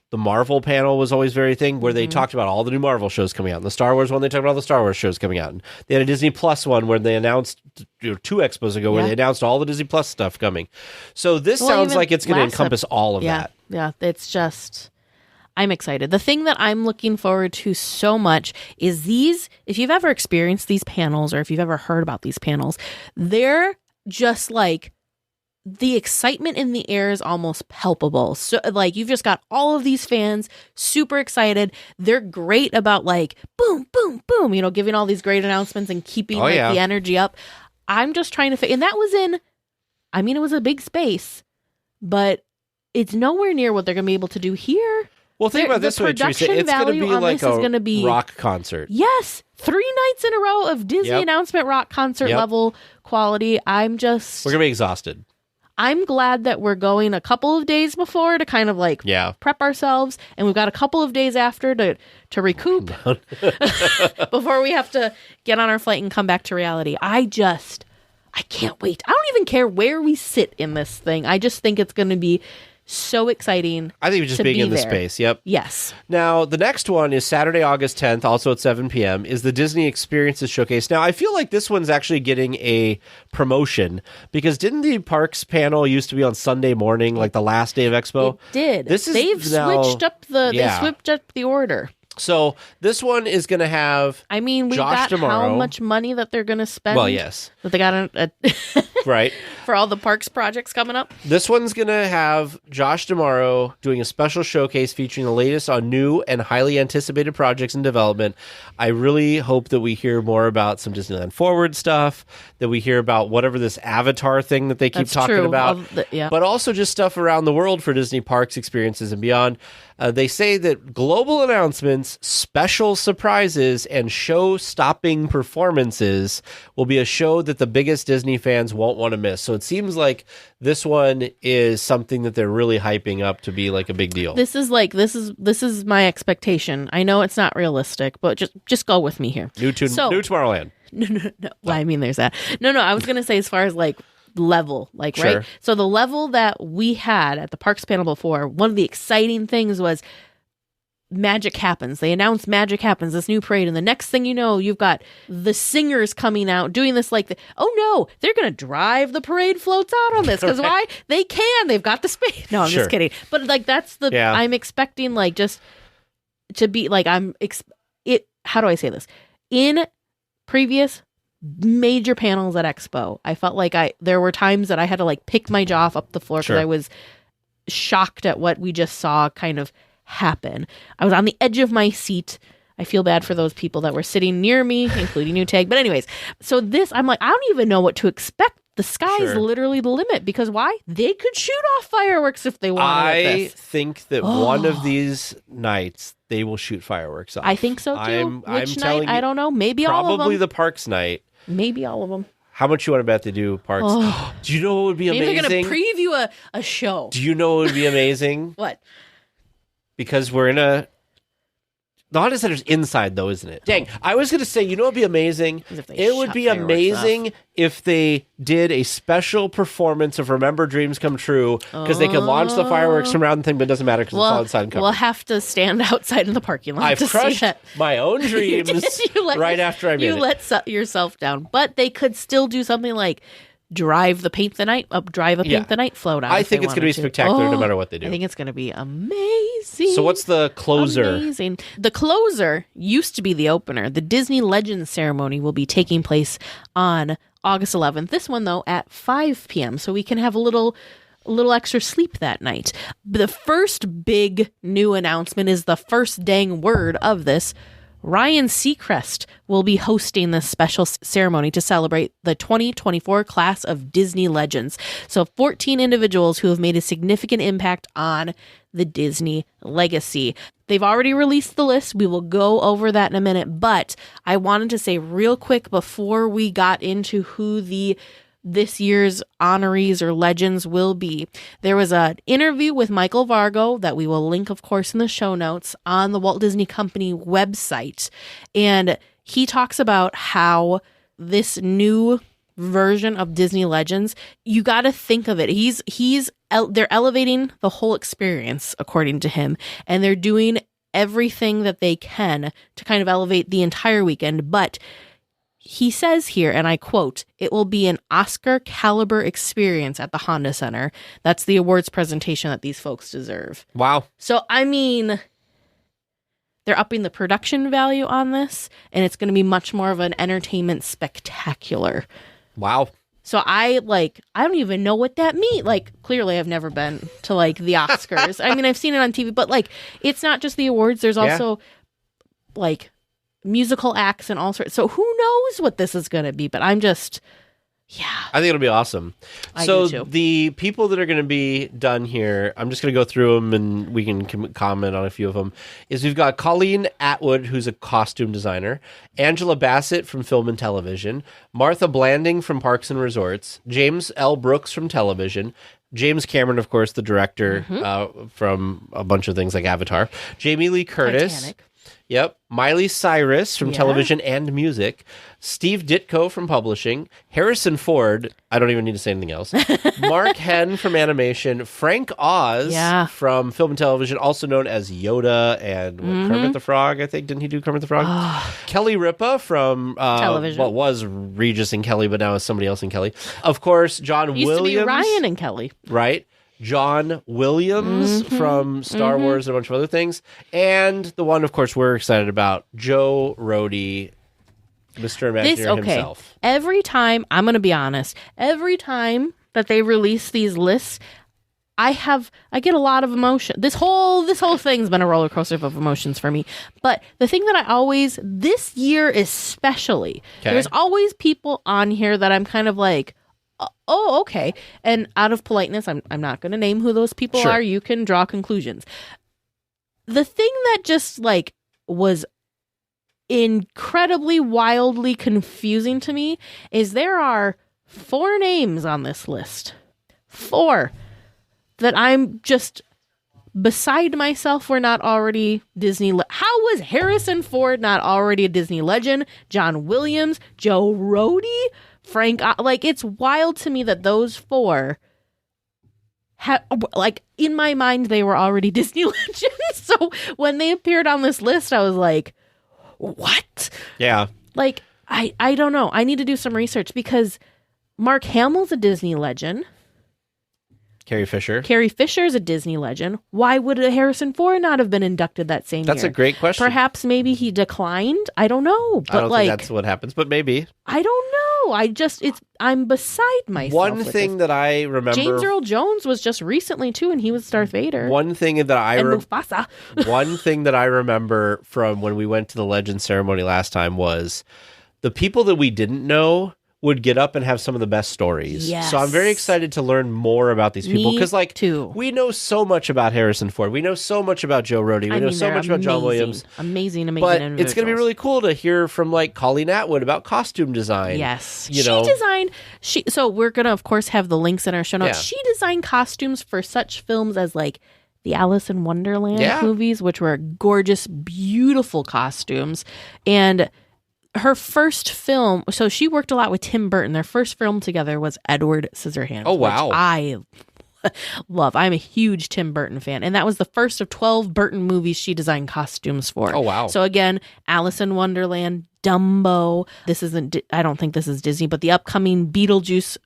the Marvel panel was always very thing where they talked about all the new Marvel shows coming out. And the Star Wars one, they talked about all the Star Wars shows coming out. And they had a Disney Plus one where they announced 2 expos ago where they announced all the Disney Plus stuff coming. So this sounds like it's going to encompass all of that. Yeah, it's just, I'm excited. The thing that I'm looking forward to so much is these, if you've ever experienced these panels or if you've ever heard about these panels, they're just like, the excitement in the air is almost palpable. So like you've just got all of these fans super excited. They're great about like boom, boom, boom, giving all these great announcements and keeping the energy up. I'm just trying to and that was it was a big space, but it's nowhere near what they're going to be able to do here. Well, think about this way, Teresa. It's going to be like a rock concert. Yes. 3 nights in a row of Disney announcement rock concert level quality. We're going to be exhausted. I'm glad that we're going a couple of days before to kind of like prep ourselves, and we've got a couple of days after to recoup before we have to get on our flight and come back to reality. I can't wait. I don't even care where we sit in this thing. I just think it's going to be so exciting. I think just being in the space. Yep. Yes. Now, the next one is Saturday, August 10th, also at 7 p.m., is the Disney Experiences Showcase. Now, I feel like this one's actually getting a promotion because didn't the parks panel used to be on Sunday morning, like the last day of Expo? It did. They've switched up the order. So this one is going to have we got how much money that they're going to spend. Well, yes. That they got right. For all the parks projects coming up. This one's going to have Josh D'Amaro doing a special showcase featuring the latest on new and highly anticipated projects in development. I really hope that we hear more about some Disneyland Forward stuff, that we hear about whatever this Avatar thing that they keep talking about, but also just stuff around the world for Disney parks experiences and beyond. They say that global announcements, special surprises, and show-stopping performances will be a show that the biggest Disney fans won't want to miss. So it seems like this one is something that they're really hyping up to be like a big deal. This is my expectation. I know it's not realistic, but just go with me here. New Tomorrowland. No. Well, there's that. No. I was gonna say as far as like level, like sure. Right. So the level that we had at the parks panel before, one of the exciting things was Magic Happens. They announced Magic Happens, this new parade, and the next thing you know, you've got the singers coming out doing this they're going to drive the parade floats out on this because why? They can. They've got the space. No, I'm just kidding. But like that's I'm expecting like just to be like how do I say this? In previous major panels at Expo, I felt like there were times that I had to like pick my jaw off up the floor because I was shocked at what we just saw kind of happen. I was on the edge of my seat. I feel bad for those people that were sitting near me, including you, Tag. But anyways, so I'm like, I don't even know what to expect. The sky is literally the limit because why? They could shoot off fireworks if they wanted. I think that one of these nights they will shoot fireworks off. I think so too. Which night? I don't know. Maybe all of them. Probably the parks night. Maybe all of them. How much you want to bet they do parks? Do you know what would be amazing? Maybe they're going to preview a show. Do you know what would be amazing? What? Because we're in a... The Honda Center's inside, though, isn't it? Dang. I was going to say, you know what would be amazing? It would be amazing if they did a special performance of Remember Dreams Come True, because they could launch the fireworks from around the thing, but it doesn't matter because it's all inside and covered. We'll have to stand outside in the parking lot I've to crushed see that. My own dreams after I made it. You let yourself down. But they could still do something like drive a Paint the Night float out. I think it's going to be spectacular no matter what they do. I think it's going to be amazing. So what's the closer? Amazing. The closer used to be the opener. The Disney Legends ceremony will be taking place on August 11th. This one, though, at 5 p.m. So we can have a little extra sleep that night. The first big new announcement is the first dang word of this. Ryan Seacrest will be hosting this special ceremony to celebrate the 2024 class of Disney Legends. So 14 individuals who have made a significant impact on the Disney legacy. They've already released the list. We will go over that in a minute. But I wanted to say real quick before we got into who this year's honorees or legends will be. There was an interview with Michael Vargo that we will link, of course, in the show notes on the Walt Disney Company website. And he talks about how this new version of Disney Legends, you got to think of it. They're elevating the whole experience, according to him, and they're doing everything that they can to kind of elevate the entire weekend. But he says here, and I quote, "It will be an Oscar caliber experience at the Honda Center." That's the awards presentation that these folks deserve. Wow. So, I mean, they're upping the production value on this, and it's going to be much more of an entertainment spectacular. Wow. So I don't even know what that means. Like, clearly I've never been to like the Oscars. I mean, I've seen it on TV, but like, it's not just the awards. There's also like musical acts and all sorts. So who knows what this is going to be, but I'm just, I think it'll be awesome. I So do too. the people that are going to be done here, I'm just going to go through them and we can comment on a few of them, is we've got Colleen Atwood, who's a costume designer, Angela Bassett from film and television, Martha Blanding from Parks and Resorts, James L. Brooks from television, James Cameron, of course, the director from a bunch of things like Avatar, Jamie Lee Curtis. Titanic. Yep. Miley Cyrus from television and music. Steve Ditko from publishing. Harrison Ford. I don't even need to say anything else. Mark Henn from animation. Frank Oz from film and television, also known as Yoda and Kermit the Frog, I think. Didn't he do Kermit the Frog? Kelly Ripa from television. What was Regis and Kelly, but now is somebody else in Kelly. Of course, John Used Williams. to be Ryan and Kelly. Right. John Williams from Star Wars and a bunch of other things. And the one, of course, we're excited about, Joe Rohde, Mr. Imagineer himself. Every time, I'm going to be honest, every time that they release these lists, I get a lot of emotion. This whole thing's been a roller coaster of emotions for me. But the thing that this year especially, there's always people on here that I'm kind of like, oh, okay. And out of politeness, I'm not going to name who those people are. You can draw conclusions. The thing that just like was incredibly, wildly confusing to me is there are 4 names on this list. 4 that I'm just beside myself were not already Disney. How was Harrison Ford not already a Disney legend? John Williams, Joe Rohde, Frank, like, it's wild to me that those 4 in my mind, they were already Disney legends. So when they appeared on this list, I was like, what? Yeah. Like, I don't know. I need to do some research because Mark Hamill's a Disney legend. Carrie Fisher. Carrie Fisher is a Disney legend. Why would Harrison Ford not have been inducted that same year? That's a great question. Perhaps maybe he declined. I don't know. But I don't think that's what happens, but maybe. I don't know. I'm beside myself. One thing that I remember, James Earl Jones was just recently too, and he was Darth Vader. One thing that Mufasa. One thing that I remember from when we went to the Legend ceremony last time was the people that we didn't know would get up and have some of the best stories. Yes. So I'm very excited to learn more about these people because, like, too. We know so much about Harrison Ford. We know so much about Joe Rohde. We know so much about John Williams. Amazing But it's going to be really cool to hear from, like, Colleen Atwood about costume design. Yes. So we're going to, of course, have the links in our show notes. Yeah. She designed costumes for such films as, like, the Alice in Wonderland movies, which were gorgeous, beautiful costumes. And her first film, so she worked a lot with Tim Burton. Their first film together was Edward Scissorhands. Oh, wow. Which I love. I'm a huge Tim Burton fan. And that was the first of 12 Burton movies she designed costumes for. Oh, wow. So again, Alice in Wonderland, Dumbo. I don't think this is Disney, but the upcoming Beetlejuice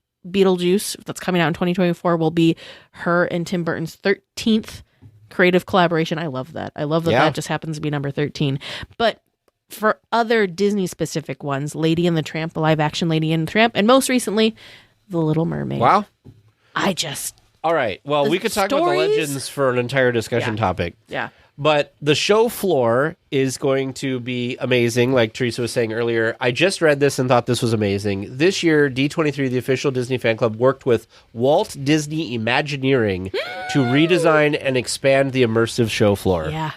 that's coming out in 2024 will be her and Tim Burton's 13th creative collaboration. I love that. That just happens to be number 13. But for other Disney-specific ones, Lady and the Tramp, the live-action Lady and the Tramp, and most recently, The Little Mermaid. Wow. All right. Well, we could talk about the legends for an entire discussion topic. Yeah. But the show floor is going to be amazing, like Teresa was saying earlier. I just read this and thought this was amazing. This year, D23, the official Disney fan club, worked with Walt Disney Imagineering to redesign and expand the immersive show floor. Yeah.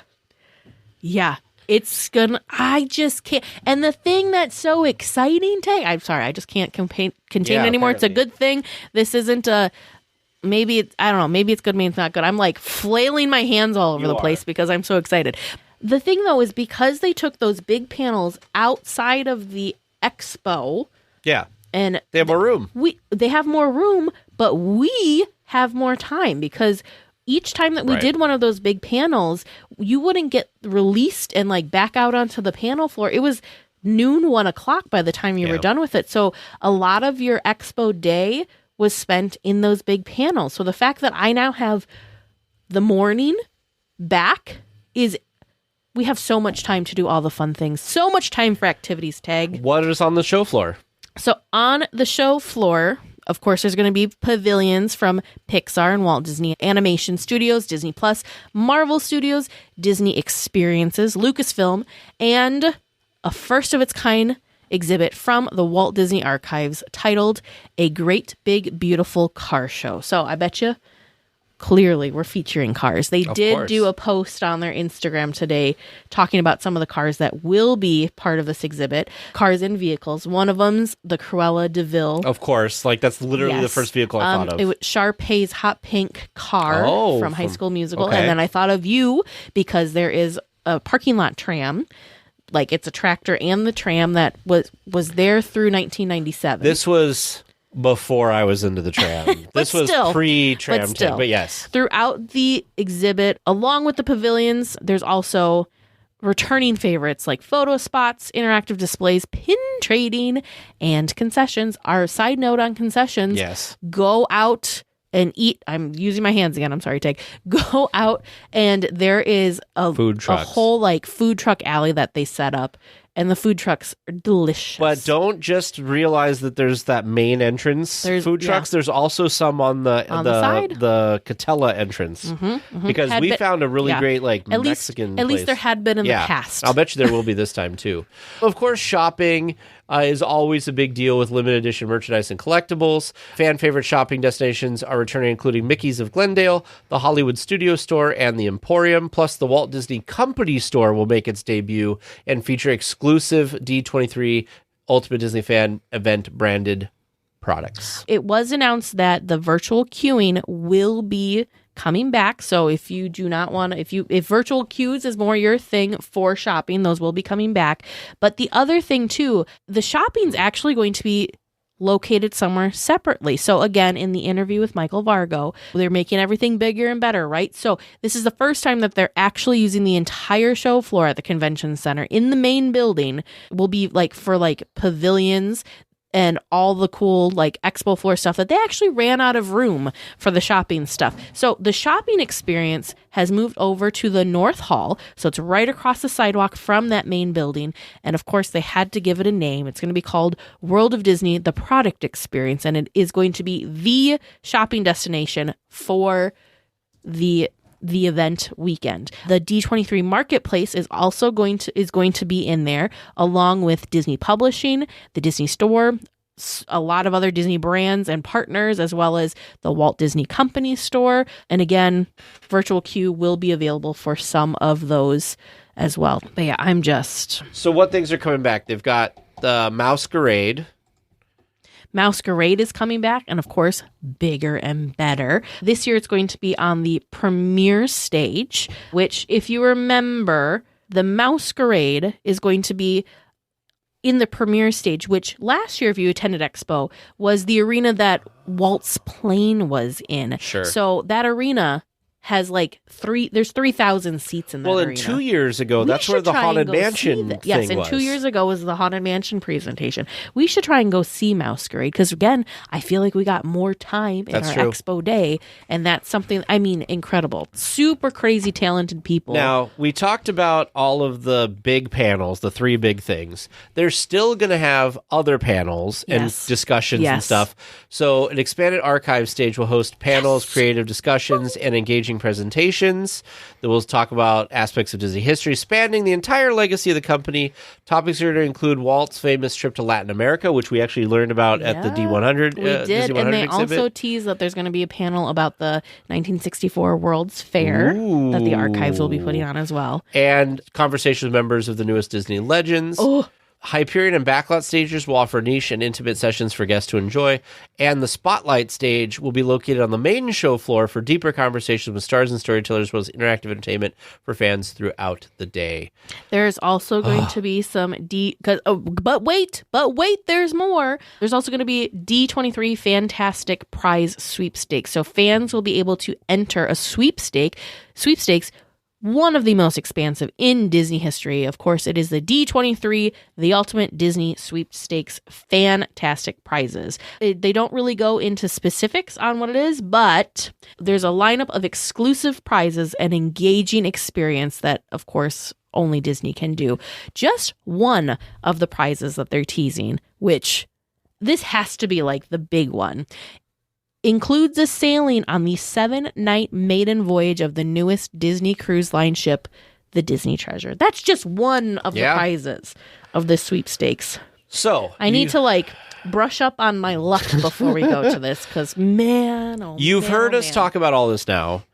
Yeah. I just can't. And the thing that's so exciting, I'm sorry, I just can't contain it anymore. Apparently. It's a good thing. This isn't I don't know, maybe it's good, maybe it's not good. I'm like flailing my hands all over the place because I'm so excited. The thing though is because they took those big panels outside of the expo. Yeah. And They have more room. They have more room, but we have more time because each time that we did one of those big panels, you wouldn't get released and like back out onto the panel floor. It was noon, 1 o'clock by the time you were done with it. So a lot of your expo day was spent in those big panels. So the fact that I now have the morning back is we have so much time to do all the fun things. So much time for activities, Tag. What is on the show floor? So on the show floor, of course, there's going to be pavilions from Pixar and Walt Disney Animation Studios, Disney Plus, Marvel Studios, Disney Experiences, Lucasfilm, and a first-of-its-kind exhibit from the Walt Disney Archives titled A Great Big Beautiful Car Show. So I bet you clearly we're featuring cars. They did do a post on their Instagram today talking about some of the cars that will be part of this exhibit. Cars and vehicles. One of them's the Cruella de Vil. Of course. Like, that's literally the first vehicle I thought of. It was Sharpay's hot pink car from High School Musical. Okay. And then I thought of you because there is a parking lot tram. Like, it's a tractor and the tram that was there through 1997. This was before I was into the tram. This was pre-tram tag, but yes. Throughout the exhibit, along with the pavilions, there's also returning favorites like photo spots, interactive displays, pin trading, and concessions. Our side note on concessions, go out and eat. I'm using my hands again. I'm sorry, Tag. Go out and there is a whole like food truck alley that they set up. And the food trucks are delicious. But don't just realize that there's that main entrance food trucks. There's also some on the side? The Catella entrance. Because we found a really great like Mexican place. At least there had been in the past. I'll bet you there will be this time too. Of course, shopping is always a big deal with limited edition merchandise and collectibles. Fan favorite shopping destinations are returning, including Mickey's of Glendale, the Hollywood Studio Store, and the Emporium. Plus, the Walt Disney Company Store will make its debut and feature exclusive D23 Ultimate Disney Fan event branded products. It was announced that the virtual queuing will be coming back. So if you do not want to, if virtual queues is more your thing for shopping, those will be coming back. But the other thing too, the shopping's actually going to be located somewhere separately. So again, in the interview with Michael Vargo, they're making everything bigger and better, right? So this is the first time that they're actually using the entire show floor at the convention center in the main building. Will be like for like pavilions and all the cool like expo floor stuff that they actually ran out of room for the shopping stuff. So the shopping experience has moved over to the North Hall. So it's right across the sidewalk from that main building. And of course, they had to give it a name. It's going to be called World of Disney, the Product Experience. And it is going to be the shopping destination for the event weekend. The D23 Marketplace is also going to be in there, along with Disney Publishing, the Disney Store, a lot of other Disney brands and partners, as well as the Walt Disney Company Store. And again, virtual queue will be available for some of those as well. But yeah, So what things are coming back? They've got the Masquerade. Masquerade is coming back, and of course, bigger and better. This year, it's going to be on the premiere stage, which, if you remember, the Masquerade is going to be in the premiere stage, which last year, if you attended Expo, was the arena that Walt's plane was in. Sure. So that arena has like there's 3,000 seats in that arena. 2 years ago, that's where the Haunted Mansion thing was. Yes, and 2 years ago was the Haunted Mansion presentation. We should try and go see Masquerade, because again, I feel like we got more time in our expo day, and that's something, I mean, incredible. Super crazy talented people. Now, we talked about all of the big panels, the three big things. They're still going to have other panels and discussions and stuff. So an expanded archive stage will host panels, creative discussions, and engaging presentations that will talk about aspects of Disney history spanning the entire legacy of the company. Topics are to include Walt's famous trip to Latin America, which we actually learned about at the D100. We did, Disney 100 and they exhibit. also teased that there's going to be a panel about the 1964 World's Fair that the archives will be putting on as well. And conversations with members of the newest Disney legends. Hyperion and Backlot stages will offer niche and intimate sessions for guests to enjoy, and the Spotlight stage will be located on the main show floor for deeper conversations with stars and storytellers, as well as interactive entertainment for fans throughout the day. There's also going to be some but wait, there's more. There's also going to be D23 Fantastic Prize Sweepstakes. So fans will be able to enter a sweepstakes, one of the most expansive in Disney history. Of course, it is the D23, the Ultimate Disney Sweepstakes Fantastic Prizes. They don't really go into specifics on what it is, but there's a lineup of exclusive prizes and engaging experience that, of course, only Disney can do. Just one of the prizes that they're teasing, which this has to be like the big one, includes a sailing on the 7-night maiden voyage of the newest Disney Cruise Line ship, the Disney Treasure. That's just one of the prizes of the sweepstakes. So I need to brush up on my luck before we go to this, because you've heard us talk about all this now.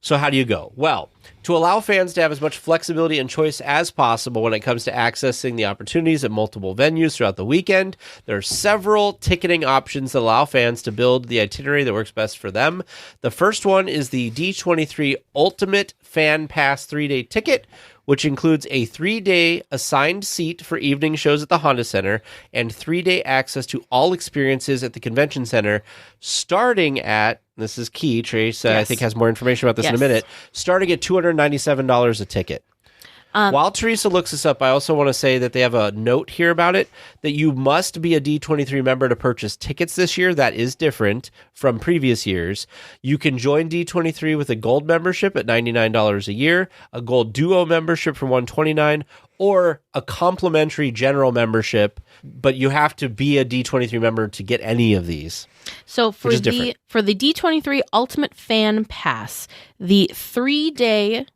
So how do you go? Well, to allow fans to have as much flexibility and choice as possible when it comes to accessing the opportunities at multiple venues throughout the weekend, there are several ticketing options that allow fans to build the itinerary that works best for them. The first one is the D23 Ultimate Fan Pass 3-day ticket, which includes a 3-day assigned seat for evening shows at the Honda Center and 3-day access to all experiences at the Convention Center, starting at, this is key, Trace, I think has more information about this in a minute, starting at $297 a ticket. While Teresa looks this up, I also want to say that they have a note here about it, that you must be a D23 member to purchase tickets this year. That is different from previous years. You can join D23 with a gold membership at $99 a year, a gold duo membership for $129, or a complimentary general membership, but you have to be a D23 member to get any of these. So for the D23 Ultimate Fan Pass, the 3-day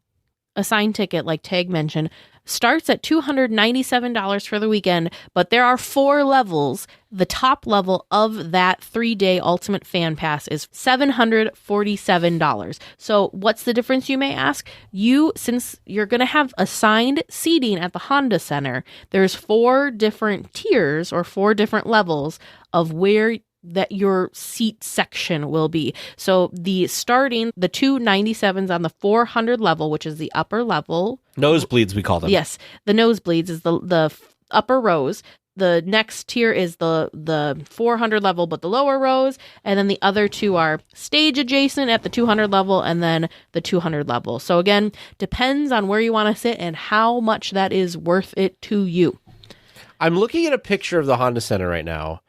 assigned ticket, like Tag mentioned, starts at $297 for the weekend, but there are 4 levels. The top level of that 3-day Ultimate Fan Pass is $747. So what's the difference, you may ask? Since you're going to have assigned seating at the Honda Center, there's 4 different tiers or 4 different levels of where that your seat section will be. So the 297s on the 400 level, which is the upper level. Nosebleeds, we call them. Yes. The nosebleeds is the upper rows. The next tier is the 400 level, but the lower rows. And then the other 2 are stage adjacent at the 200 level and then the 200 level. So again, depends on where you want to sit and how much that is worth it to you. I'm looking at a picture of the Honda Center right now.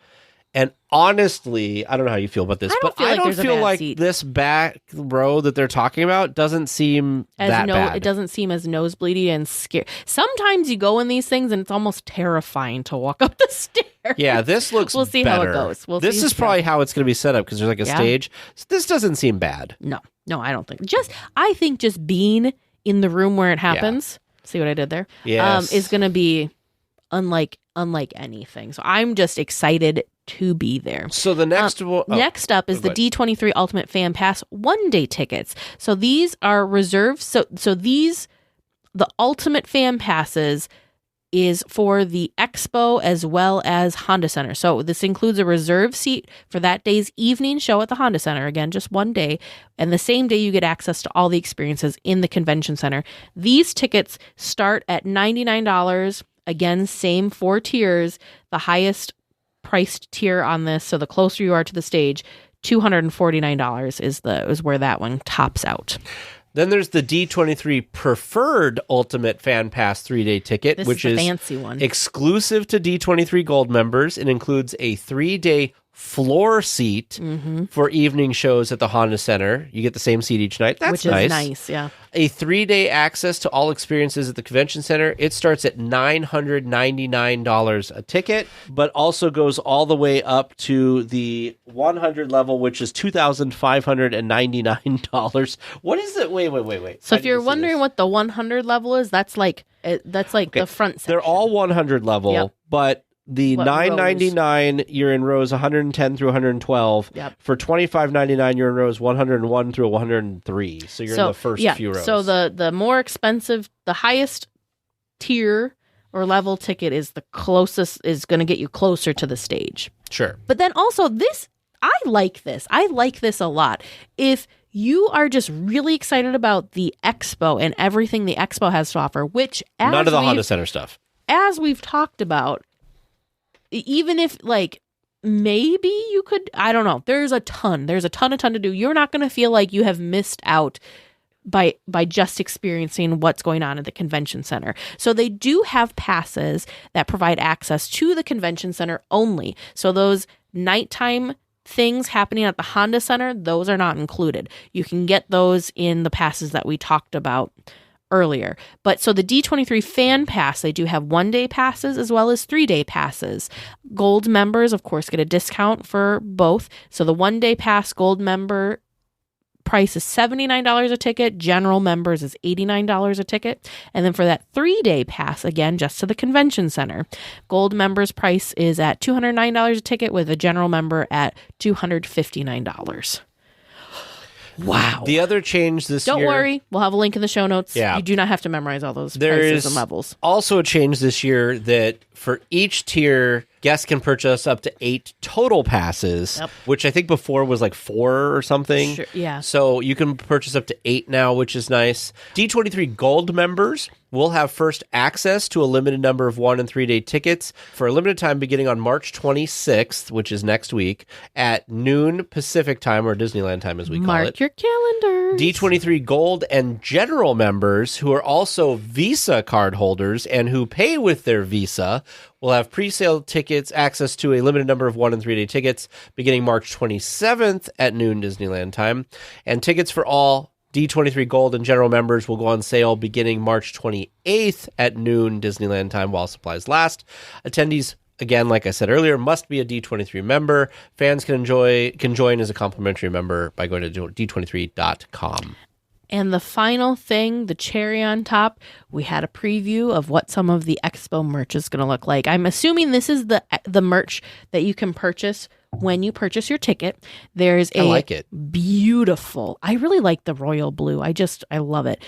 And honestly, I don't know how you feel about this, but I don't feel like this back row that they're talking about doesn't seem that bad. It doesn't seem as nosebleedy and scary. Sometimes you go in these things and it's almost terrifying to walk up the stairs. Yeah, this looks We'll see better. how it goes. This is probably how it's going to be set up because there's like a stage. This doesn't seem bad. No, I don't think. I think just being in the room where it happens, see what I did there? Yes. Is going to be unlike anything. So I'm just excited to be there. So the next next up is the D23 Ultimate Fan Pass 1-day tickets. So these are reserved. So the Ultimate Fan Passes is for the Expo as well as Honda Center. So this includes a reserved seat for that day's evening show at the Honda Center. Again, just 1 day. And the same day you get access to all the experiences in the Convention Center. These tickets start at $99. Again, same 4 tiers. The highest priced tier on this, so the closer you are to the stage, $249 is where that one tops out. Then there's the D23 Preferred Ultimate Fan Pass 3-day ticket, which is fancy one, exclusive to D23 Gold members. It includes a 3-day floor seat for evening shows at the Honda Center. You get the same seat each night. That's nice. Which is nice, yeah. A 3-day access to all experiences at the Convention Center. It starts at $999 a ticket, but also goes all the way up to the 100 level, which is $2,599. What is it? Wait. So if you're wondering what the 100 level is, that's like the front section. They're all 100 level, but the $999 you're in rows 110 through 112. Yep. For $25.99 you're in rows 101 through 103. So you're in the first few rows. So the more expensive, the highest tier or level ticket is the closest, is going to get you closer to the stage. Sure. But then also I like this a lot. If you are just really excited about the expo and everything the expo has to offer, which none of the Honda Center stuff, as we've talked about, even if like maybe you could, I don't know, there's a ton to do. You're not going to feel like you have missed out by just experiencing what's going on at the convention center. So they do have passes that provide access to the convention center only. So those nighttime things happening at the Honda Center, those are not included. You can get those in the passes that we talked about earlier. But so the D23 Fan Pass, they do have 1-day passes as well as 3-day passes. Gold members, of course, get a discount for both. So the 1-day pass gold member price is $79 a ticket. General members is $89 a ticket. And then for that 3-day pass, again, just to the convention center, gold members price is at $209 a ticket with a general member at $259. Wow. The other change this year... Don't worry. We'll have a link in the show notes. Yeah. You do not have to memorize all those There prices is and levels. also a change this year that for each tier, guests can purchase up to 8 total passes, which I think before was like 4 or something. Sure, yeah. So you can purchase up to 8 now, which is nice. D23 Gold members will have first access to a limited number of 1- and 3-day tickets for a limited time beginning on March 26th, which is next week, at noon Pacific time, or Disneyland time as we call it. Mark your calendars. D23 Gold and General members who are also Visa card holders and who pay with their Visa will have pre-sale tickets, access to a limited number of 1- and 3-day tickets beginning March 27th at noon Disneyland time. And tickets for all D23 Gold and General members will go on sale beginning March 28th at noon Disneyland time while supplies last. Attendees, again, like I said earlier, must be a D23 member. Fans can join as a complimentary member by going to d23.com. And the final thing, the cherry on top, we had a preview of what some of the expo merch is going to look like. I'm assuming this is the merch that you can purchase when you purchase your ticket. There's I like it. Beautiful. I really like the royal blue. I love it.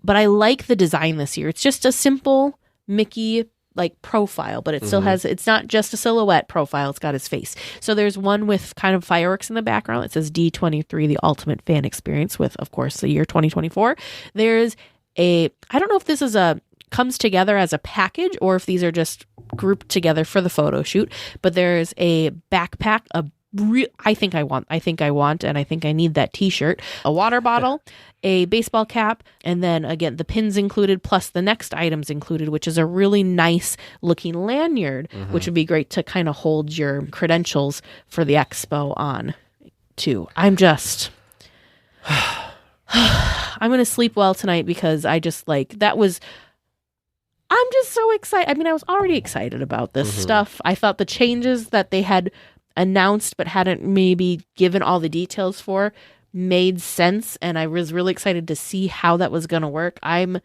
But I like the design this year. It's just a simple Mickey like profile, but it still has, it's not just a silhouette profile, it's got his face. So there's one with kind of fireworks in the background. It says D23, the ultimate fan experience, with, of course, the year 2024. There's I don't know if this is comes together as a package or if these are just grouped together for the photo shoot, but there's a backpack, I think I want, and I think I need that t-shirt, a water bottle, a baseball cap, and then again, the pins included, plus the next items included, which is a really nice looking lanyard, which would be great to kind of hold your credentials for the expo on too. I'm going to sleep well tonight because I'm just so excited. I mean, I was already excited about this stuff. I thought the changes that they had announced but hadn't maybe given all the details for made sense, and I was really excited to see how that was going to work. I'm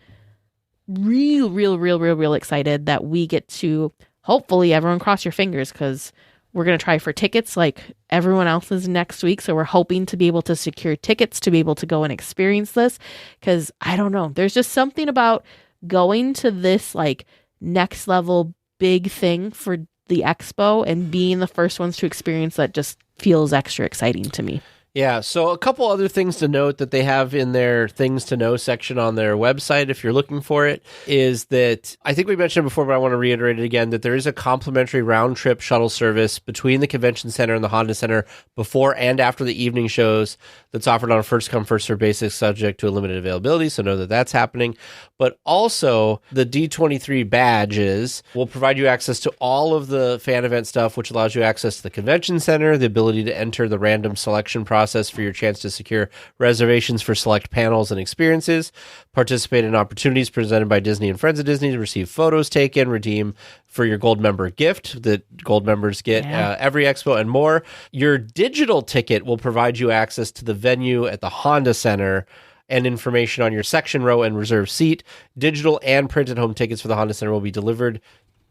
real excited that we get to, hopefully, everyone cross your fingers, because we're going to try for tickets like everyone else is next week. So we're hoping to be able to secure tickets to be able to go and experience this, because I don't know, there's just something about going to this like next level big thing for the expo and being the first ones to experience that just feels extra exciting to me. Yeah, so a couple other things to note that they have in their things to know section on their website, if you're looking for it, is that I think we mentioned before, but I want to reiterate it again, that there is a complimentary round-trip shuttle service between the Convention Center and the Honda Center before and after the evening shows that's offered on a first-come, first-served basis subject to a limited availability, so know that that's happening. But also, the D23 badges will provide you access to all of the fan event stuff, which allows you access to the Convention Center, the ability to enter the random selection process for your chance to secure reservations for select panels and experiences, participate in opportunities presented by Disney and Friends of Disney to receive photos taken, redeem for your gold member gift that gold members get every expo, and more. Your digital ticket will provide you access to the venue at the Honda Center and information on your section row and reserve seat. Digital and printed home tickets for the Honda Center will be delivered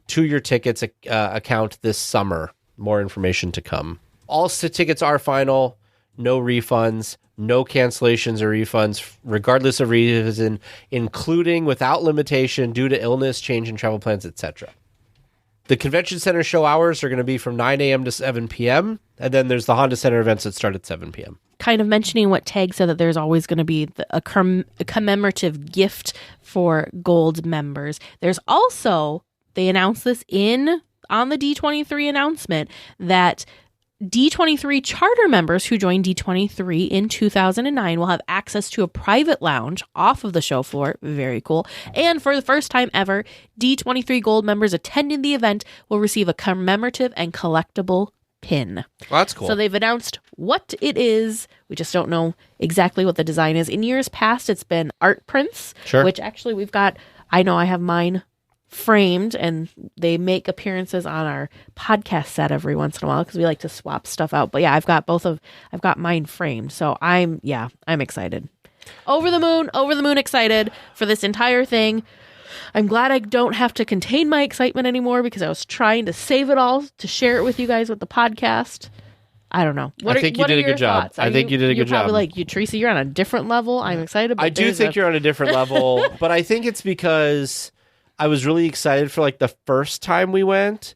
to your tickets account this summer. More information to come. All tickets are final. No refunds, no cancellations or refunds, regardless of reason, including without limitation due to illness, change in travel plans, etc. The convention center show hours are going to be from 9 a.m. to 7 p.m. And then there's the Honda Center events that start at 7 p.m. Kind of mentioning what Tag said, that there's always going to be a commemorative gift for gold members. There's also, they announced this on the D23 announcement, that D23 charter members who joined D23 in 2009 will have access to a private lounge off of the show floor. Very cool. And for the first time ever, D23 Gold members attending the event will receive a commemorative and collectible pin. Well, that's cool. So they've announced what it is. We just don't know exactly what the design is. In years past, it's been art prints, which actually we've got, I know I have mine framed, and they make appearances on our podcast set every once in a while because we like to swap stuff out. But yeah, I've got mine framed. So I'm excited. Over the moon excited for this entire thing. I'm glad I don't have to contain my excitement anymore because I was trying to save it all to share it with you guys with the podcast. I don't know. I think you did a good job. I think you did a good job. Probably like you, Teresa, you're on a different level. I'm excited. But I do think you're on a different level, but I think it's because I was really excited for like the first time we went,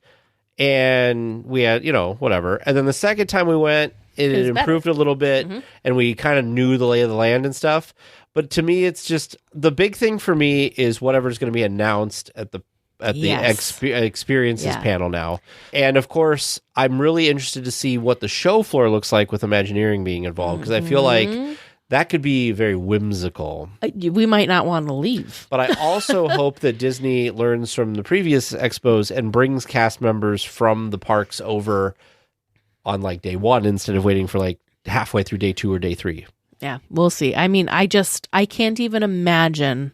and we had, whatever. And then the second time we went, it improved a little bit, and we kind of knew the lay of the land and stuff. But to me, it's just the big thing for me is whatever's going to be announced at the experiences panel now. And of course, I'm really interested to see what the show floor looks like with Imagineering being involved, because I feel like that could be very whimsical. We might not want to leave. But I also hope that Disney learns from the previous expos and brings cast members from the parks over on like day one instead of waiting for like halfway through day 2 or day 3. Yeah, we'll see. I mean, I can't even imagine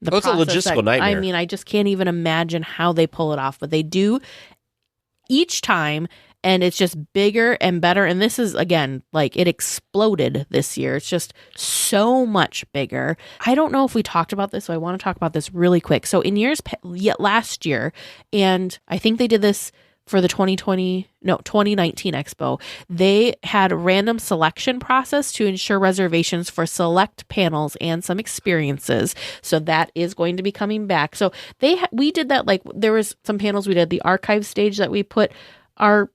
the it's a logistical nightmare. I mean, I just can't even imagine how they pull it off, but they do each time. And it's just bigger and better. And this is, again, like it exploded this year. It's just so much bigger. I don't know if we talked about this, so I want to talk about this really quick. So in last year, and I think they did this for the 2019 Expo, they had a random selection process to ensure reservations for select panels and some experiences. So that is going to be coming back. So we did that, like there was some panels we did, the archive stage that we put our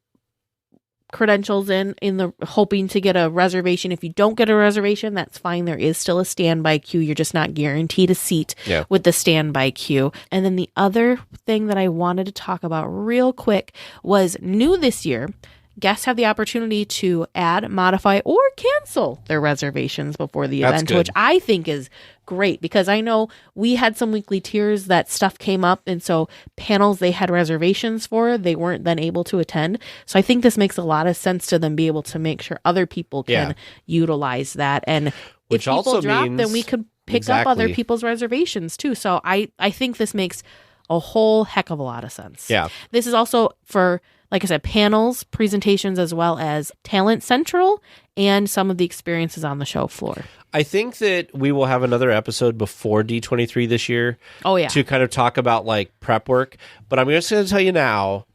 credentials in the hoping to get a reservation. If you don't get a reservation, that's fine. There is still a standby queue. You're just not guaranteed a seat with the standby queue. And then the other thing that I wanted to talk about real quick was new this year. Guests have the opportunity to add, modify, or cancel their reservations before the event, which I think is great because I know we had some weekly tiers that stuff came up, and so panels they had reservations for, they weren't then able to attend. So I think this makes a lot of sense to them be able to make sure other people can utilize that. And which if people also drop, means then we could pick up other people's reservations too. So I think this makes a whole heck of a lot of sense. Yeah. This is also for, like I said, panels, presentations, as well as Talent Central and some of the experiences on the show floor. I think that we will have another episode before D23 this year. Oh, yeah. To kind of talk about like prep work. But I'm just going to tell you now,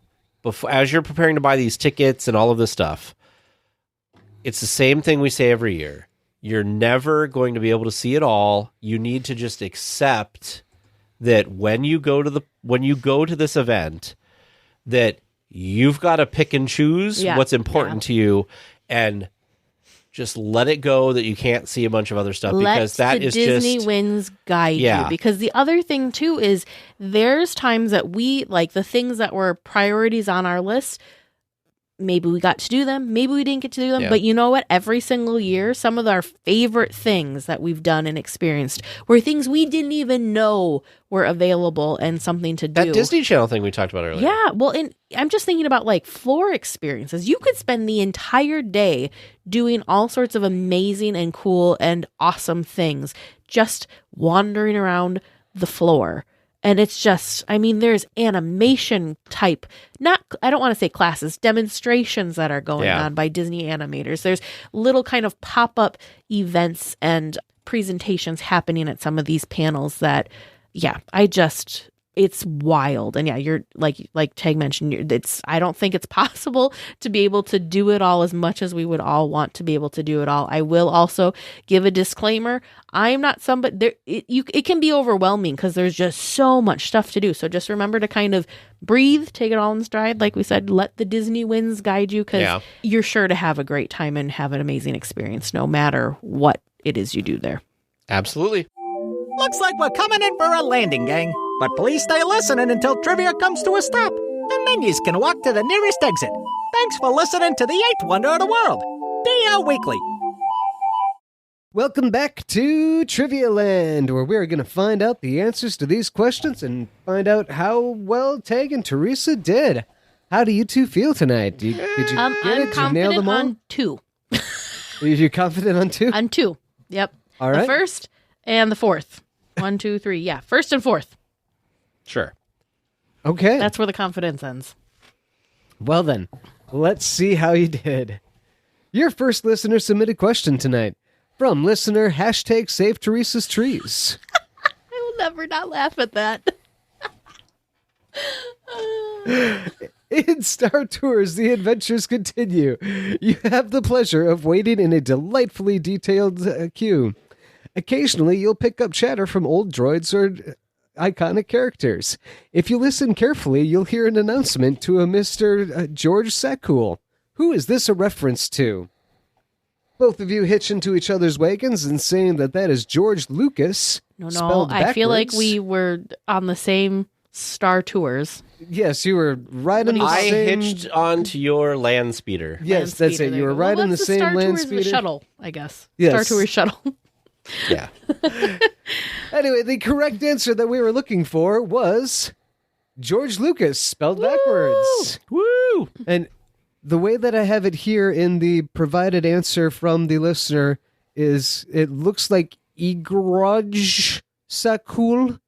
as you're preparing to buy these tickets and all of this stuff, it's the same thing we say every year. You're never going to be able to see it all. You need to just accept that when you go to this event, that you've got to pick and choose what's important to you, and just let it go that you can't see a bunch of other stuff because that is Disney just wins guide you. Because the other thing too is there's times that we like the things that were priorities on our list. Maybe we got to do them. Maybe we didn't get to do them. But you know what? Every single year, some of our favorite things that we've done and experienced were things we didn't even know were available and something to do. That Disney Channel thing we talked about earlier. Yeah. Well, and I'm just thinking about like floor experiences. You could spend the entire day doing all sorts of amazing and cool and awesome things, just wandering around the floor. And it's just, I mean, there's animation type, I don't want to say classes, demonstrations that are going on by Disney animators. There's little kind of pop-up events and presentations happening at some of these panels that, it's wild. And yeah, you're like Tag mentioned, I don't think it's possible to be able to do it all as much as we would all want to be able to do it all. I will also give a disclaimer. I'm not somebody it can be overwhelming because there's just so much stuff to do. So just remember to kind of breathe, take it all in stride. Like we said, let the Disney winds guide you, because you're sure to have a great time and have an amazing experience no matter what it is you do there. Absolutely. Looks like we're coming in for a landing, gang. But please stay listening until trivia comes to a stop. And then you can walk to the nearest exit. Thanks for listening to the 8th wonder of the world, DLWeekly. Welcome back to Trivia Land, where we're going to find out the answers to these questions and find out how well Tag and Teresa did. How do you two feel tonight? Did you get I'm it? Did you nail confident them all? on 2. Are you confident on 2? On 2. Yep. All right. The first and the fourth. 1, 2, 3. Yeah. First and fourth. Sure. Okay. That's where the confidence ends. Well then, let's see how you did. Your first listener submitted question tonight from listener #SaveTeresa's I will never not laugh at that. In Star Tours, the adventures continue. You have the pleasure of waiting in a delightfully detailed queue. Occasionally, you'll pick up chatter from old droids or iconic characters. If you listen carefully, you'll hear an announcement to a Mr. George Sakul. Who is this a reference to? Both of you hitch into each other's wagons and saying that is George Lucas. No, spelled I feel like backwards. we were on the same Star Tours. Yes, you were riding the I same... hitched onto your land speeder. Yes, Land that's speeder, it. there You were go. Well, riding the that's same Star land Tours, speeder. the shuttle, I guess. Yes. Star Tours shuttle. Yeah. Anyway, the correct answer that we were looking for was George Lucas, spelled backwards. Woo! And the way that I have it here in the provided answer from the listener is it looks like Igroj Sakul.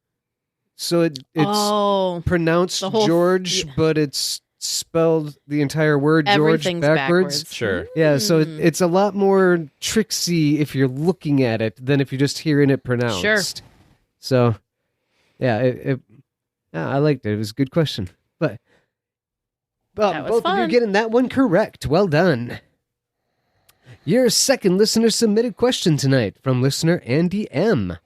So it's pronounced the whole- George, but it's spelled the entire word George Everything's backwards. Sure. Yeah, so it's a lot more tricksy if you're looking at it than if you're just hearing it pronounced. Sure. So, yeah, I liked it. It was a good question. But That was both of you fun. getting that one correct. Well done. Your second listener submitted question tonight from listener Andy M.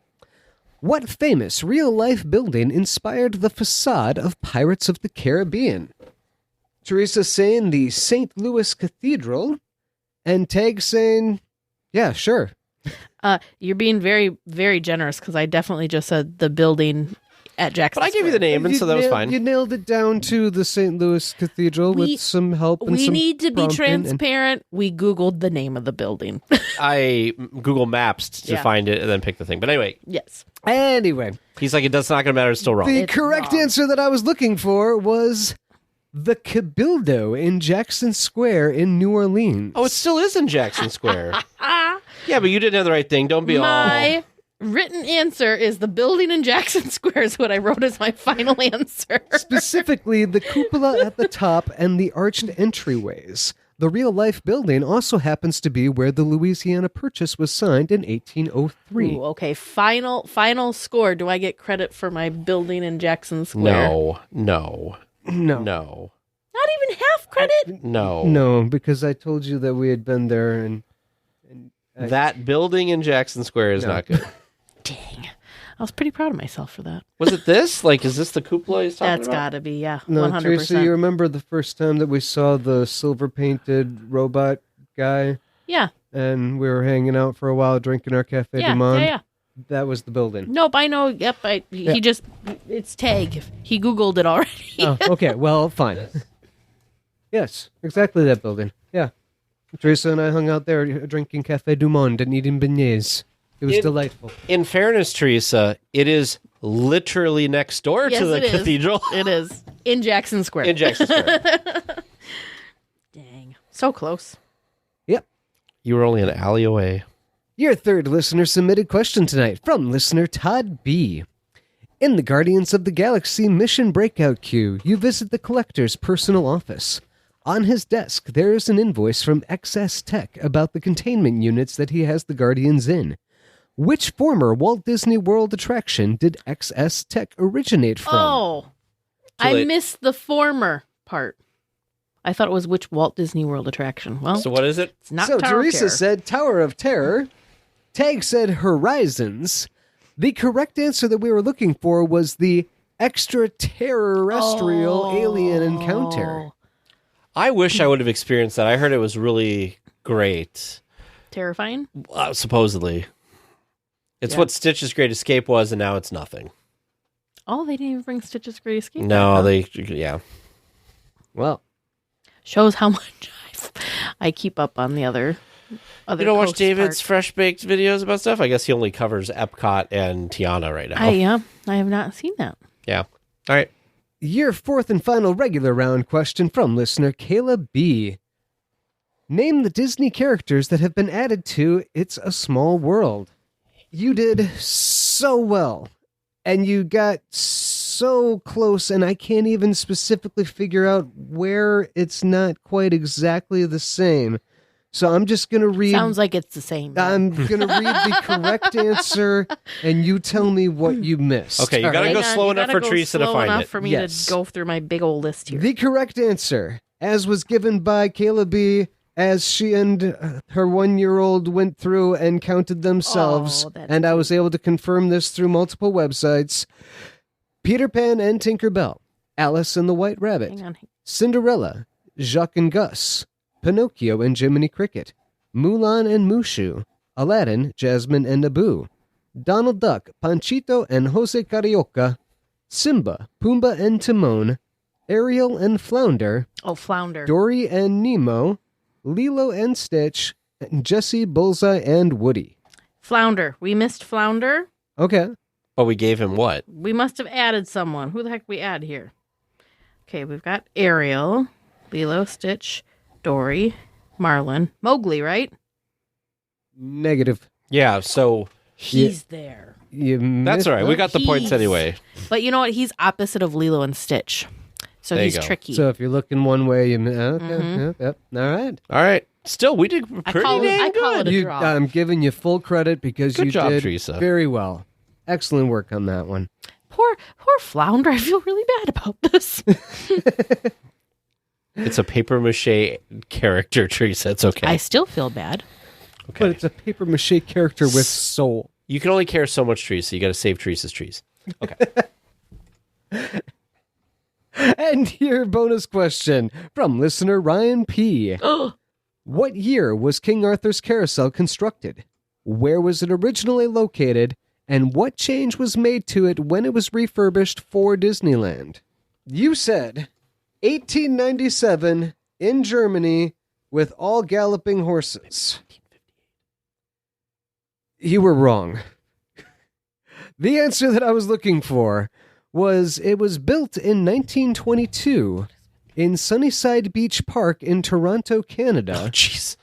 What famous real-life building inspired the facade of Pirates of the Caribbean? Teresa saying the St. Louis Cathedral, and Tag saying, yeah, sure. You're being very, very generous, because I definitely just said the building at Jackson But I gave you the name, and so that was fine. You nailed it down to the St. Louis Cathedral with some help and We some need to be prompting and- transparent. We Googled the name of the building. I Google Maps to Yeah. find it and then pick the thing. But anyway, Yes. Anyway, he's like, it's not going to matter. It's still wrong. the It's correct wrong. answer that I was looking for was the Cabildo in Jackson Square in New Orleans. Oh, it still is in Jackson Square. Yeah, but you didn't have the right thing. Don't be My written answer is the building in Jackson Square is what I wrote as my final answer. Specifically, the cupola at the top and the arched entryways. The real-life building also happens to be where the Louisiana Purchase was signed in 1803. Ooh, okay, final score. Do I get credit for my building in Jackson Square? No. No. Not even half credit? No, because I told you that we had been there and That building in Jackson Square is No. not good. Dang. I was pretty proud of myself for that. Was it this? Like, is this the cupola he's talking That's about? got to be, yeah, No, 100%. Teresa, you remember the first time that we saw the silver-painted robot guy, Yeah, and we were hanging out for a while drinking our Cafe yeah, du Monde? yeah. That was the building. Nope, I know. Yep, he just, it's Tag. He Googled it already. Oh, okay, well, fine. Yes, exactly that building. Yeah. Teresa and I hung out there drinking Cafe du Monde and eating beignets. It was delightful. In fairness, Teresa, it is literally next door Yes, to the it is. cathedral. It is. In Jackson Square. In Jackson Square. Dang. So close. Yep. You were only an alley away. Your third listener submitted question tonight from listener Todd B. In the Guardians of the Galaxy mission breakout queue, you visit the collector's personal office. On his desk, there is an invoice from XS Tech about the containment units that he has the Guardians in. Which former Walt Disney World attraction did XS Tech originate from? Oh, Too I late. missed the former part. I thought it was which Walt Disney World attraction. Well, So what is it? it's not So Tower of Teresa Terror. said Tower of Terror. Tag said Horizons. The correct answer that we were looking for was the extraterrestrial alien encounter. I wish I would have experienced that. I heard it was really great. Terrifying. Supposedly. It's what Stitch's Great Escape was, and now it's nothing. Oh, they didn't even bring Stitch's Great Escape. No, back, huh? yeah. Well, Shows how much I keep up on the other. You don't watch coast David's parts. fresh baked videos about stuff? I guess he only covers Epcot and Tiana right now. I have not seen that. Yeah. All right. your fourth and final regular round question from listener Kayla B. Name the Disney characters that have been added to It's a Small World. You did so well, and you got so close, and I can't even specifically figure out where it's not quite exactly the same. So I'm just going to read... Sounds like it's the same. I'm going to read the correct answer, and you tell me what you missed. Okay, you All gotta right? go Hang on, slow you enough gotta for go Teresa to slow find enough it. for me Yes. to go through my big old list here. The correct answer, as was given by Kayla B., as she and her 1-year-old went through and counted themselves, Oh, that's and I was able to confirm this through multiple websites, Peter Pan and Tinker Bell, Alice and the White Rabbit, Hang on. Cinderella, Jacques and Gus, Pinocchio and Jiminy Cricket, Mulan and Mushu, Aladdin, Jasmine and Abu, Donald Duck, Panchito and Jose Carioca, Simba, Pumbaa and Timon, Ariel and Flounder, Oh, Flounder. Dory and Nemo, Lilo and Stitch, and Jessie, Bullseye, and Woody. Flounder. We missed Flounder. Okay. But we gave him what? We must have added someone. Who the heck we add here? Okay, we've got Ariel, Lilo, Stitch, Dory, Marlin, Mowgli, right? Negative. Yeah, so He's there. You that's missed all right. We that. got the points He's- anyway. But you know what? He's opposite of Lilo and Stitch. So There you he's go. tricky. So if you're looking one way, you okay. Mhm. Yep. All right. All right. Still, we did I pretty call dang it good. a draw. I'm giving you full credit because Good you job, did Teresa. very well. Excellent work on that one. Poor Flounder. I feel really bad about this. It's a paper mache character, Teresa. It's okay. I still feel bad. Okay. But it's a paper mache character with soul. You can only care so much, Teresa. You got to save Teresa's trees. Okay. And your bonus question from listener Ryan P. What year was King Arthur's Carousel constructed? Where was it originally located? And what change was made to it when it was refurbished for Disneyland? You said 1897 in Germany with all galloping horses. You were wrong. The answer that I was looking for was it was built in 1922 in Sunnyside Beach Park in Toronto, Canada. Jeez.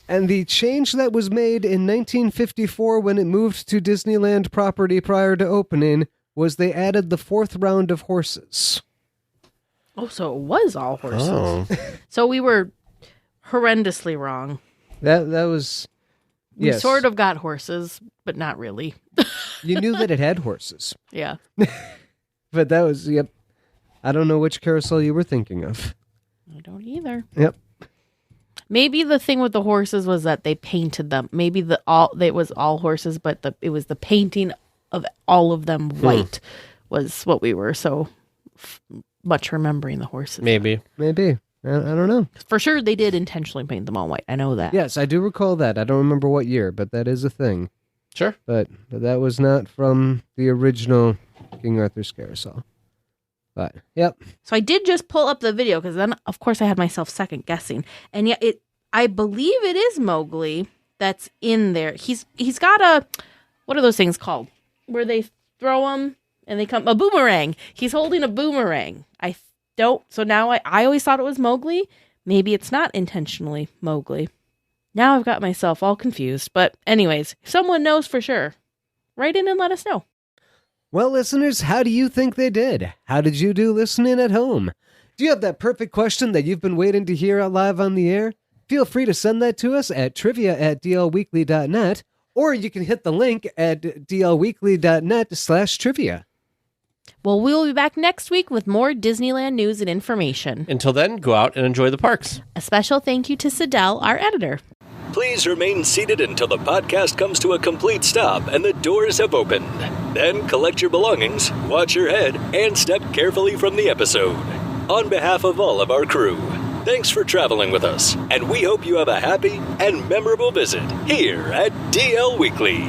And the change that was made in 1954 when it moved to Disneyland property prior to opening was they added the fourth round of horses. Oh, so it was all horses. Oh. So we were horrendously wrong. That was... We Yes. sort of got horses, but not really. You knew that it had horses. Yeah. But that was, yep. I don't know which carousel you were thinking of. I don't either. Yep. Maybe the thing with the horses was that they painted them. Maybe it was all horses, but it was the painting of all of them white was what we were so much remembering the horses. Maybe. Maybe. I don't know. For sure, they did intentionally paint them all white. I know that. Yes, I do recall that. I don't remember what year, but that is a thing. Sure. But that was not from the original King Arthur's Carousel. But, yep. So I did just pull up the video because then, of course, I had myself second guessing, and yet I believe it is Mowgli that's in there. He's got what are those things called? Where they throw them and they come a boomerang. He's holding a boomerang. So now I always thought it was Mowgli. Maybe it's not intentionally Mowgli. Now I've got myself all confused. But anyways, if someone knows for sure, write in and let us know. Well, listeners, how do you think they did? How did you do listening at home? Do you have that perfect question that you've been waiting to hear live on the air? Feel free to send that to us at trivia@dlweekly.net Or you can hit the link at dlweekly.net/trivia. Well, we will be back next week with more Disneyland news and information. Until then, go out and enjoy the parks. A special thank you to Sidel, our editor. Please remain seated until the podcast comes to a complete stop and the doors have opened. Then collect your belongings, watch your head, and step carefully from the episode. On behalf of all of our crew, thanks for traveling with us, and we hope you have a happy and memorable visit here at DL Weekly.